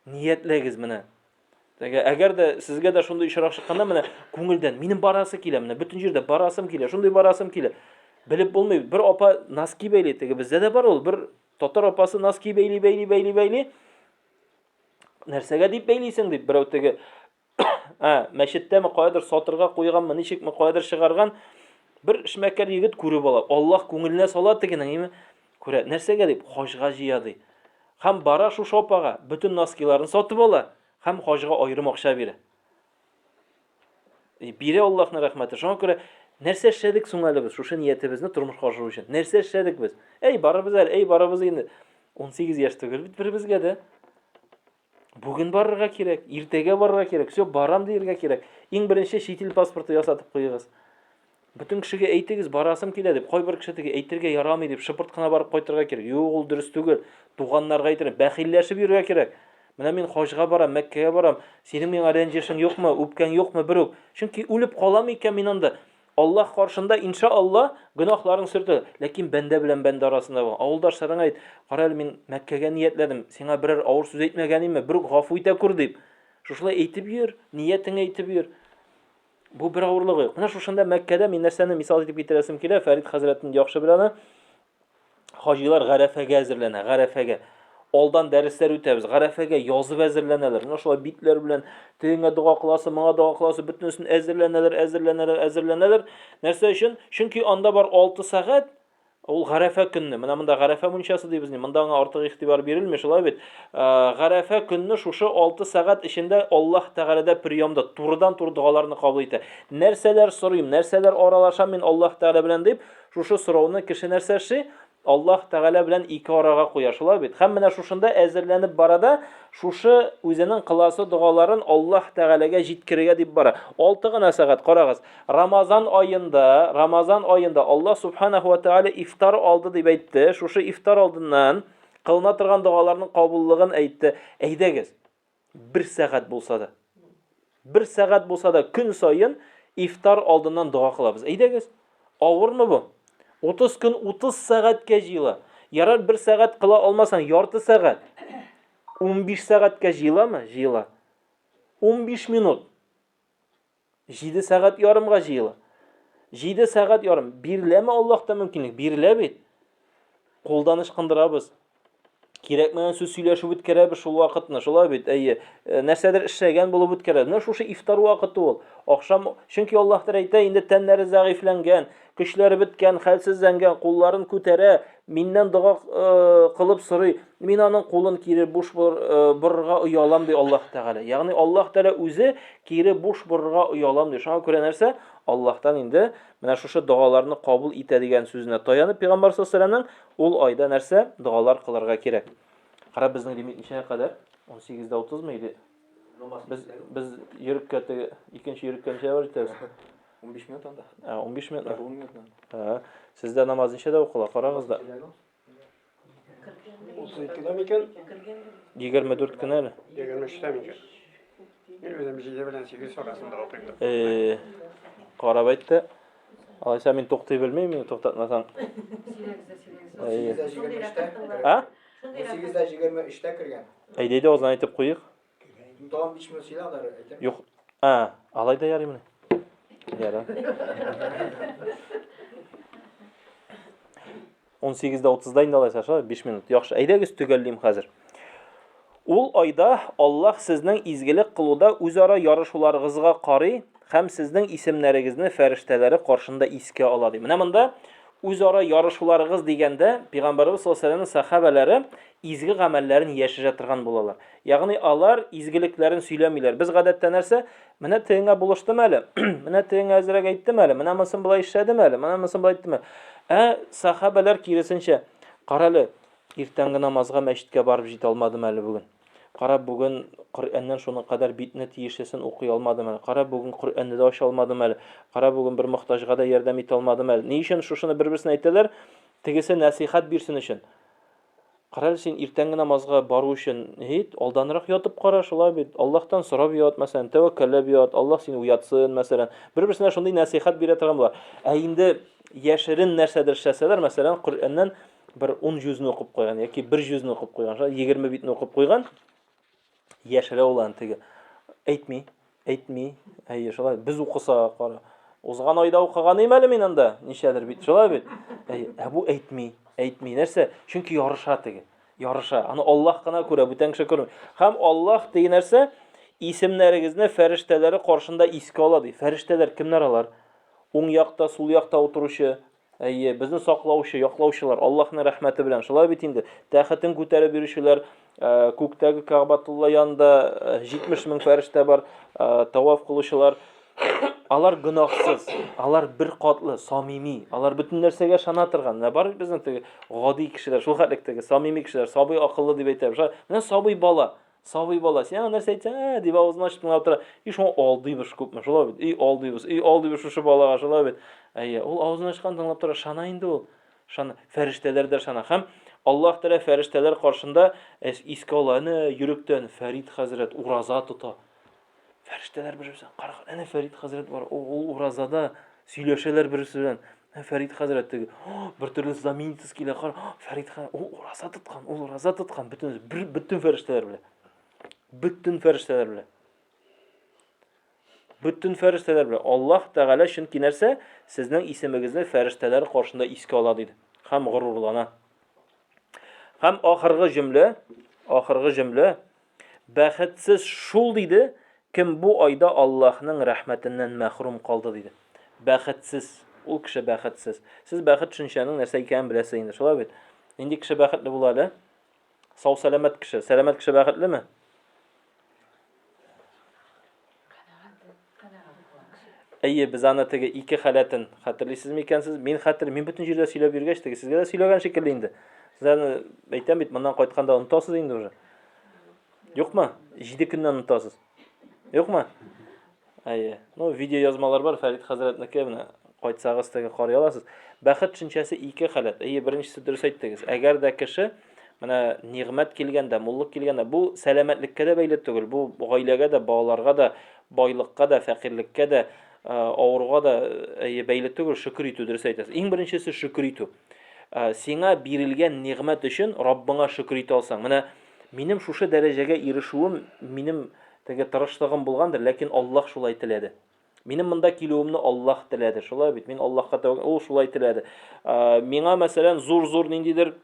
A: Ниятләгез менә. Теге әгәр дә сезгә дә шундый ишарак чыкканда менә күңелдән минем барасы килә, менә бөтен җирдә барасым килә, шундый барасым килә. Белеп булмый. Бер апа носки бәйли, теге бездә дә бар ул. Бер татар апасы носки бәйли. Нәрсәгә дип бәйлисең дип берәү теге мәчеттәме кайдыр сатырга куйганмы, ничекме кайдыр чыгарган бер эшмәкәр егет күреп ала. Аллаһ күңеленә сала тегенең, күрә. Нәрсәгә дип хаҗга җыя. Һәм бара шу шопага bütün носкиларын сатып ала, һәм хаҗга аерым акча бирә. Бире Аллаһның рәхмәте. Шуңа күрә нәрсә эшләдек соң әле без шушы ниятебезне тормышка ашыру өчен? Нәрсә эшләдек без? Барабыз инде. 18 яшь түгел бит беребезгә дә. Бүген барырга кирәк, иртәгә барырга кирәк, все барам диергә кирәк. Иң беренче чит ил паспорты ясатып куегыз. Бүтән кешегә әйтегез, барасым килә дип, кайбер кеше теге әйтергә ярамый дип шыпырт кына барып кайтырга кирәк. Юк, ул дөрес түгел. Туганнарга әйтер, бәхилләшеп йөрергә кирәк. Менә мин хаҗга барам, Мәккәгә барам. Синең миңа рәнҗешең юкмы, үпкәң юкмы берүк? Чөнки үлеп калам икән мин анда. Аллаһ каршында иншааллаһ гынаһларың сөртә. Ләкин бәндә белән бәндә арасында бу. Авылдашларың әйт, кара әле мин Мәккәгә ниятләдем. Сиңа берәр авыр сүз әйтмәгәнемме? Берүк гафу итә күр дип. Шушылай әйтеп йөр, ниятең әйтеп йөр. Бу бер авырлыгы юк. Менә шушында Мәккәдә мин нәрсәне мисал итеп китерәсем килә. Фәрит хәзрәтне яхшы беләне. Хаҗилар Гарәфәгә әзерләнә, Гарәфәгә. Алдан дәресләр үтәбез. Гарәфәгә язып әзерләнәләр. Менә шулай битләр белән тегеңә дуга кыласы, моңа дуга кыласы бөтенесен әзерләнәләр. Нәрсә өчен? Чөнки анда бар 6 сәгать. Ул Гарафа көнне. Менә монда Гарафа мунчасы дибез ни. Монда аңа артык игътибар бирелми, шулай бит. Гарафа көнне шушы 6 сәгать эчендә Аллаһ Тәгаләдә приемда турыдан-туры дуаларны кабул итә. Нәрсәләр сорыйм, нәрсәләр аралашам мин Аллаһ Тәгалә белән дип, шушы сорауны кеше нәрсә эшли? Аллаһ Тәгалә белән ике арага куя, шулай бит. Һәм менә шушында әзерләнеп барада, шушы үзенең кыласы дуаларын Аллаһ Тәгаләгә җиткерергә дип бара. 6 гына сәгать, карагыз. Рамазан аенда Аллаһ Субханаһу ва Тәгалә ифтар алды дип әйтте. Шушы ифтар алдыннан кылына торган дуаларның кабуллыгын әйтте. Әйдәгез. 1 сәгать булса да. 1 сәгать булса да көн сайын ифтар алдыннан дуа кылабыз. Әйдәгез. Авырмы бу? 30 көн 30 сәгатькә җыела. Ярар 1 сәгать кыла алмасаң, ярты сәгать. 15 сәгатькә җыеламы? Җыела. 15 минут. 7 сәгать ярымга җыела. 7 сәгать ярым. Биреләме Аллаһтан мөмкинлек? Бирелә бит. Кулданыш кындырабыз. Кирәкмәгән сүз сөйләшеп үткәрәбез шул вакытны, шулай бит. Нәрсәдер эшләгән булып үткәрәбез. Менә шушы ифтар вакыты ул. Ахшам, чөнки Аллаһ әйтә, инде тәннәре зәгыйфләнгән, көчләре беткән, хәлсезләнгән, кулларын күтәрә, миннән дуа кылып сорый. Мин аның кулын кире буш борырга уялам ди Аллаһ Тәгалә. Ягъни Аллаһ Тәгалә үзе кире буш борырга уялам ди. Шуңа күрә нәрсә? Аллаһтан инде менә шушы дуаларны кабул итә дигән сүзенә таянып, Пәйгамбәр саллаллаһу ул айда нәрсә? Дуалар кылырга кирәк. Карап, безнең лимит ничә кадәр? 18:30 иде. Без йөреккә теге икенче йөреккә ничә бар итәбез?
B: 15 минут анда.
A: 15 минут.
B: 10 минут.
A: Сездә намаз ничәдә укыла? Карагыз да.
C: 32'de miken?
A: 24 көн әле.
C: 23'de miken? Özüm jide bilen 8 sonrasında okuydu.
A: Карап әйтте. Алайса мин туктай белмәйм, мин туктатмасаң.
B: 18'de 23'te.
A: А?
B: 18'de 23'te kirgen.
A: Әйдәйдә озан әйтеп куйык.
B: Tamam 5 minut silahlar.
A: Юк. Алайда ярый менә. Яра. 18:30-да инде алайса, шулай 5 минут. Яхшы, әйдәгез төгәллим хәзер. Ул айда Аллаһ сезнең изгелек кылуда үзара ярышуларыгызга карый һәм сезнең исемнәрегезне фәрештәләре каршында искә ала ди. Менә монда үзара ярышуларыгыз дигәндә Пәйгамбәрбез саллаллаһу алейһи ва сәлләмнең сахабалары изге гамәлләрен яшерә торган булалар. Ягъни алар изгелекләрен сөйләмиләр. Без гадәттә нәрсә? Менә теңгә булыштым әле. Менә теңгә әзрәк әйттем әле. Менә монысын булай эшләдем әле. Менә монысын булай әйттем. Сахабалар киресенчә, каралы, иртәнге намазга мәчеткә барып җитә алмадым әле бүген. Карап, бүген Коръәннән шуның кадәр битне тиешесен укый алмадым әле. Карап, бүген Коръәнне дә ача алмадым әле. Карап, бүген бер мохтаҗга да ярдәм итә алмадым әле. Ни өчен шушыны бер-берсенә әйтәләр? Тегесе насихат бирсен өчен. Карал, син иртәнге намазга бару өчен алданрак ятып кара, шулай бит. Аллаһтан сорап ят, мәсәлән, тәвәккәлләп ят, Аллаһ сине уятсын, мәсәлән. Бер-берсенә шундый насихат бирә торган була. Инде яшерен нәрсәдер эшләсәләр, мәсәлән, Коръәннән бер 10 җүзне укып куйган яки 1 җүзне укып куйган, 20 битне укып куйган. Яшерә улан теге. Әйтми. Шулай без укыса, кара. Узган айда укыган имәле мин анда, ничәдер бит, шулай бит. Бу әйтми. Нәрсә? Чөнки ярыша теге. Ярыша. Аны Аллаһ кына күрә, бүтән кеше күрми. Һәм Аллаһ дигән нәрсә исемнәрегезне фәрештәләре каршында искә ала ди. Фәрештәләр кемнәр алар? Уң якта, сул якта утыручы, безне саклаучы, яклаучылар, Аллаһның рәхмәте белән. Шулай бит инде. Тәхетен күтәреп бирүчеләр, күктәге Кәгъбатулла янында 70 мең фәрештә бар, таваф кылучылар. Алар гөнаһсыз, алар бер катлы, самими, алар бөтен нәрсәгә шана торган. Менә бар безнең теге гади кешеләр, шул хәтлектәге самими кешеләр, сабый акыллы дип әйтәбез. Менә сабый бала. Син нәрсә әйтсәң, дип авызын ачып тыңлап тора. Шуны алдыйбыз күпме, шулай бит. Алдыйбыз шушы балага, шулай бит. Ул авызын ачкан тыңлап тора, шана инде ул. Шана, фәрештәләр дә шана. Һәм Аллаһ Тәгалә фәрештәләр каршында искә аланы йөрәктән Фәрид хәзрәт ураза тота. Фәрештәләр бер-берсен караган. Әнә Фәрид хәзрәт бар. Ул уразада сөйләшәләр берсе белән. Фәрид хәзрәт теге бер төрле знаменитость килә. Фәрид хәзрәт ул ураза тоткан. Бөтен фәрештәләр белән. Бөтен фәрештәләр белән. Аллаһ Тәгалә чөнки нәрсә? Сезнең исемегезне фәрештәләр каршында искә ала диде. Һәм горурлана. Һәм ахыргы җөмлә бәхетсез шул диде, кем бу айда Аллаһның рәхмәтеннән мәхрум калды диде. Бәхетсез. ул кеше бәхетсез. Сез бәхет төшенчәнең нәрсә икәнен беләсез инде, шулай бит. Нинди кеше бәхетле була әле? Сау сәламәт кеше. Сәламәт кеше бәхетлеме? Әйе, без аны теге ике халәтен хәтерлисезме икәнсез? Мин хәтер, мин бөтен җирдә сөйләп йөргәч, теге сезгә дә сөйләгән шикелле инде. Сезне әйтәм бит, моннан кайтканда онытасыз инде уже. Юкмы? 7 көннән онытасыз. Юкмы? Әйе. Ну, видео язмалар бар, Фәрит хәзрәтнеке, менә кайтсагыз теге карый аласыз. Бәхет төшенчәсе ике халәт. Әйе, беренчесе дөрес әйттегез. Әгәр дә кеше менә нигъмәт килгәндә, муллык килгәндә, бу сәламәтлеккә дә бәйле түгел. Бу гаиләгә дә, балаларга да, байлыкка да, фәкыйрьлеккә дә, авыруга да бәйле түгел, шөкер итү дөрес әйтәсез. Иң беренчесе шөкер итү. Сиңа бирелгән нигъмәт өчен Раббыңа шөкер итә алсаң. Менә минем шушы дәрәҗәгә ирешүем минем теге тырышлыгым булгандыр, ләкин Аллаһ шулай теләде. Минем монда килүемне Аллаһ теләде. Шулай бит, мин Аллаһка тәвәккәл, ул шулай теләде. Миңа мәсәлән зур ниндидер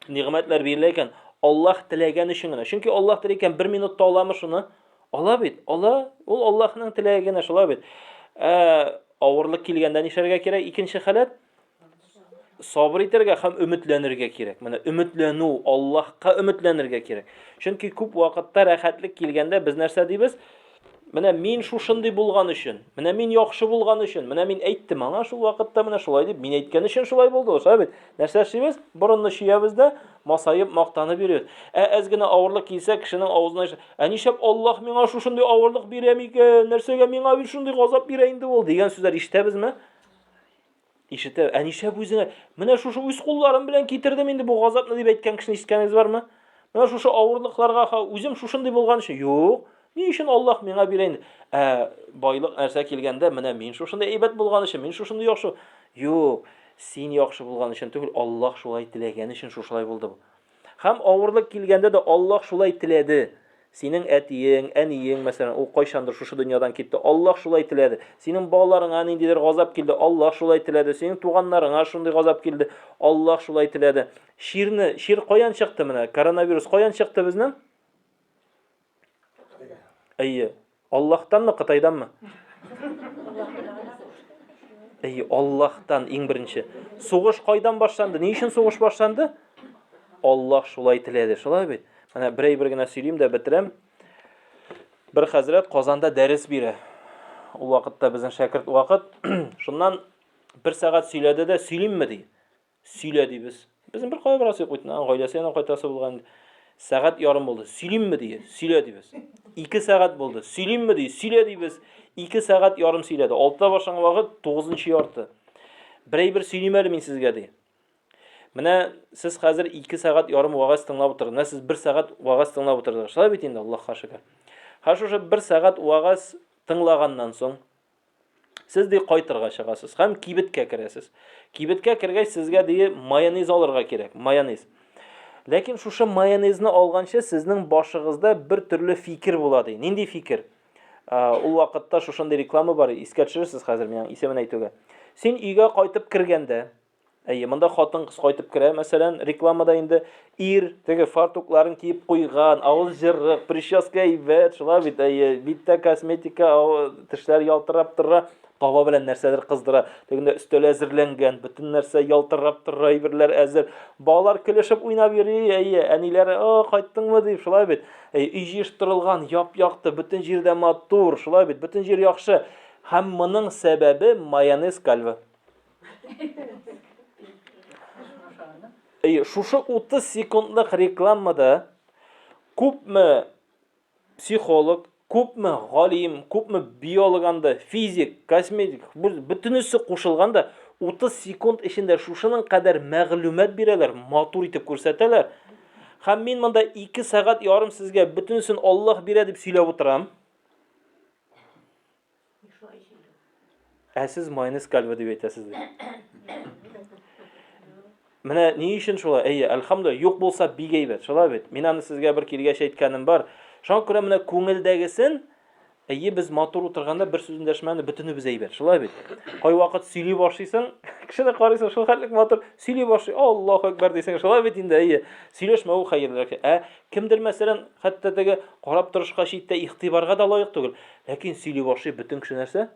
A: нигъмәтләр бирелә икән, Аллаһ теләгән өчен генә. Чөнки Аллаһ теләгән икән 1 минутта аламы шуны? Ала бит. Ала, ул Аллаһның теләгәне, шулай бит. Авырлык килгәндә нишәргә кирәк? Икенче халәт сабыр итәргә һәм өметләнергә кирәк. Менә өметләнү, Аллаһка өметләнергә кирәк. Чөнки күп вакытта рәхәтлек килгәндә без нәрсә дибез? Менә мин шушындый булган өчен, менә мин яхшы булган өчен, менә мин әйттем аңа шул вакытта менә шулай дип, мин әйткән өчен шулай булды, шулай бит. Нәрсә эшлибез? Борынны чөябез дә, масаеп мактанып йөрибез. Әз генә авырлык килсә, кешенең авызына, нишәп Аллаһ миңа шушындый авырлык бирә микән? Нәрсәгә миңа бит шундый газап бирә инде ул дигән сүзләр ишетәбезме? Ишетә. Нишәп үзеңә, менә шушы үз кулларым белән китердем инде бу газапны дип әйткән кешене ишеткәнегез бармы? Менә шушы авырлыкларга үзем шушындый булган өчен, юк. Ни өчен Аллаһ миңа бирә инде? Байлык нәрсә килгәндә, менә мин шушындый әйбәт булган өчен, мин шушындый яхшы. Юк, син яхшы булган өчен түгел, Аллаһ шулай теләгән өчен шулай булды бу. Һәм авырлык килгәндә дә Аллаһ шулай теләде. Синең әтиең, әниең, мәсәлән, ул кайчандыр шушы дөньядан китте. Аллаһ шулай теләде. Синең балаларыңа ниндидер газап килде. Аллаһ шулай теләде. Синең туганнарыңа шундый газап килде. Аллаһ шулай теләде. Шир каян чыкты менә? Коронавирус каян чыкты безнең? Әйе. Аллаһтанмы, Кытайданмы? Әйе, Аллаһтан иң беренче. Сугыш кайдан башланды? Ни өчен сугыш башланды? Аллаһ шулай теләде. Шулай бит. Менә бер генә сөйлим дә битерәм. Бер хәзрәт Казанда дәрес бирә. Ул вакытта безнең шәкерт вакыт. Шуннан 1 сәгать сөйләде дә, сөйлимме ди. Сөйлә дибез. Безнең бер кая барасы юк бит. Гаиләсе янә кайтасы булган. Сәгать ярым булды. Сөйлимме ди. Сөйлә дибез. 2 сәгать булды. Сөйлимме ди. Сөйлә дибез. 2 сәгать ярым сөйләде. 6-та башлаган вакыт 9-нчы ярты. Бер сөйлим әле мин сезгә ди. Менә сез хәзер 2 сәгать ярым вагыз тыңлап утырдыгыз. Менә сез 1 сәгать вагыз тыңлап утырдыгыз. Шулай бит инде, Аллаһка шөкер. Шушы 1 сәгать вагыз тыңлаганнан соң сез ди кайтырга чыгасыз һәм кибеткә керәсез. Кибеткә кергәч сезгә ди майонез алырга кирәк. Майонез. Ләкин шушы майонезны алганчы сезнең башыгызда бер төрле фикер була ди. Нинди фикер? Ул вакытта шушындый реклама бар. Искә төшерсез хәзер миңа исемен әйтүгә. Син өйгә кайтып кергәндә, монда хатын-кыз кайтып керә, мәсәлән, рекламада инде ир теге фартукларын киеп куйган, авыз җырык, прическа әйбәт, шулай бит, биттә косметика, тешләр ялтырап тора, таба белән нәрсәдер кыздыра. Тегендә өстәл әзерләнгән, бөтен нәрсә ялтырап тора, әйберләр әзер. Балалар көлешеп уйнап йөри, әниләре, кайттыңмы дип, шулай бит. Өй җыештырылган, яп-якты, бөтен җирдә матур, шулай бит, бөтен җир яхшы. Һәм моның сәбәбе майонез кальвы. Шушы 30 секундлык рекламада күпме психолог, күпме галим, күпме биолог анда, физик, косметик, бөтенесе кушылганда 30 секунд эчендә шушының кадәр мәгълүмат бирәләр, матур итеп күрсәтәләр. Һәм мин монда 2 сәгать ярым сезгә бөтенесен Аллаһ бирә дип сөйләп утырам. Сез майонез кальвы дип әйтәсез. Менә ни өчен шулай? Әлхәмдүлилlah, юк булса бик әйбәт, шулай бит. Мин аны сезгә бер килгәч әйткәнем бар. Шуңа күрә менә күңелдәгесен, без матур утырганда бер сүз эндәшмәне бөтенебез әйбәт, шулай бит. Кай вакыт сөйли башлыйсың, кешене карыйсың, шул хәтлек матур сөйли башлый. Аллаһу акбар дисең, шулай бит инде. Сөйләшмәү хәерлерәк. Кемдер мәсәлән, хәтта теге карап торышка читтә игътибарга да лаек түгел. Ләкин сөйли башлый бөтен кеше нәрсә?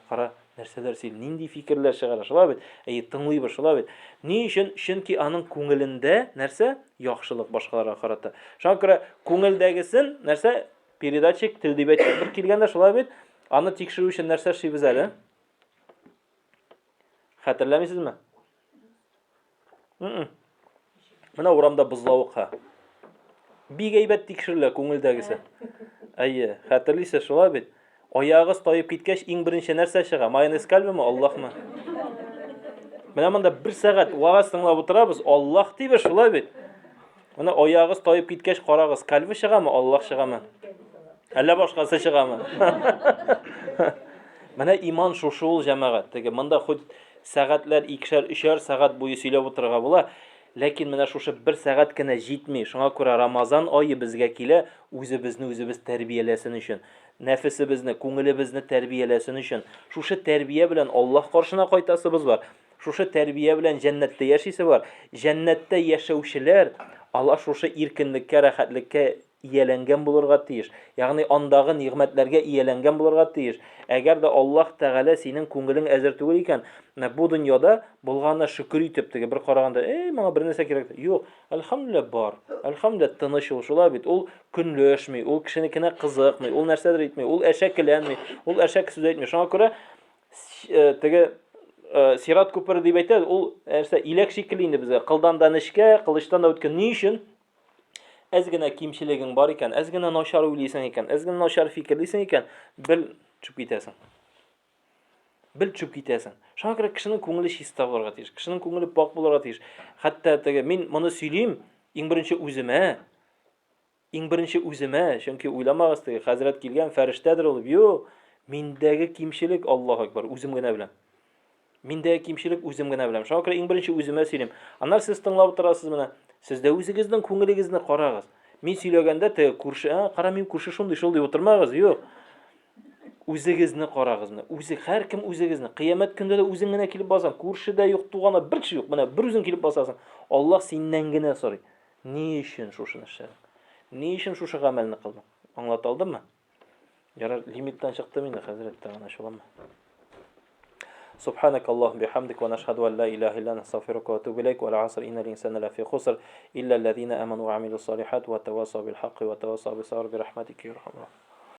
A: Кара, Нәрсәләр сөйли, нинди фикерләр чыгара, шулай бит. Тыңлый бер, шулай бит. Ни өчен? Чөнки аның күңелендә нәрсә? Яхшылык башкаларга карата. Шуңа күрә күңелдәгесен нәрсә? Передатчик, тел дип әйтеп бер килгәндә, шулай бит. Аны тикшерү өчен нәрсә эшлибез әле? Хәтерләмисезме? Менә урамда бозлавык ха. Бик әйбәт тикшерелә күңелдәгесе. Әйе, хәтерлисез, шулай бит. Аягыз таеп киткәч, иң беренче нәрсә чыга? Майонез кальвеме, Аллаһмы? Менә монда 1 сәгать вагыз тыңлап утырабыз, Аллаһ дибез, шулай бит. Менә аягыз таеп киткәч, карагыз, кальве чыгамы, Аллаһ чыгамы? Әллә башкасы чыгамы? Менә иман шушы ул җәмәгать. Теге монда хоть сәгатьләр 2-3 сәгать буе сөйләп утырырга була. Ләкин менә шушы 1 сәгать кенә җитми. Шуңа күрә Рамазан ае безгә килә, үзебез тәрбияләсен өчен. Нәфесебезне, күңелебезне тәрбияләсен өчен. Шушы тәрбия белән Аллаһ каршына кайтасыбыз бар. Шушы тәрбия белән җәннәттә яшисе бар. Җәннәттә яшәүчеләр Алла шушы иркенлеккә, рәхәтлеккә ияләнгән булырга тиеш. Ягъни андагы нигъмәтләргә ияләнгән булырга тиеш. Әгәр дә Аллаһ Тәгалә синең күңелең әзер түгел икән, бу дөньяда булганына шөкер итеп, теге бер караганда, моңа бер нәрсә кирәк. Юк, әлхәмдүлилләh бар. Әлхәмдүлилләh тыныч ул, шулай бит. Ул көнләшми, ул кешенекенә кызыкмый, ул нәрсәдер итми, ул әшәкеләнми, ул әшәк сүз әйтми. Шуңа күрә теге Сират күпере дип әйтә, ул нәрсә иләк шикелле инде безгә. Кылдан да нечкә, кылычтан да үткән. Ни өчен? Әз генә кимчелегең бар икән, әз генә начар уйлыйсың икән, әз генә начар фикерлисең икән, бел чүп китәсең. Бел чүп китәсең. Шуңа күрә кешенең күңеле чиста булырга тиеш, кешенең күңеле пак булырга тиеш. Хәтта теге мин моны сөйлим, иң беренче үземә, чөнки уйламагыз, теге хәзрәт килгән фәрештәдер ул. Юк, миндәге кимчелек, Аллаһу акбар, үзем генә беләм. Миндәге кимчелек үзем генә беләм. Шуңа күрә иң беренче үземә сөйлим. Аннан сез тыңлап торасыз менә. Сез дә үзегезнең күңелегезне карагыз. Мин сөйләгәндә теге күрше, кара мин күрше шундый дип утырмагыз, юк. Үзегезне карагыз. Үзе һәркем үзегезне. Кыямәт көндә дә үзең генә килеп басаң, күршедә юк, туганда бер кеше юк. Менә бер үзең килеп басасың. Аллаһ синнән генә сорый. Ни өчен шушыны эшләдең? Ни өчен шушы гамәлне кылдың? Аңлата алдымы? Ярар, лимиттан чыктым инде, хәзрәттә гына шуламы? سبحانك اللهم بحمدك ونشهد أن لا إله إلا أنت نستغفرك ونتوب إليك والعصر إن الإنسان لفي خسر إلا الذين آمنوا وعملوا الصالحات وتواصوا بالحق وتواصوا بالصبر برحمتك يا أرحم الراحمين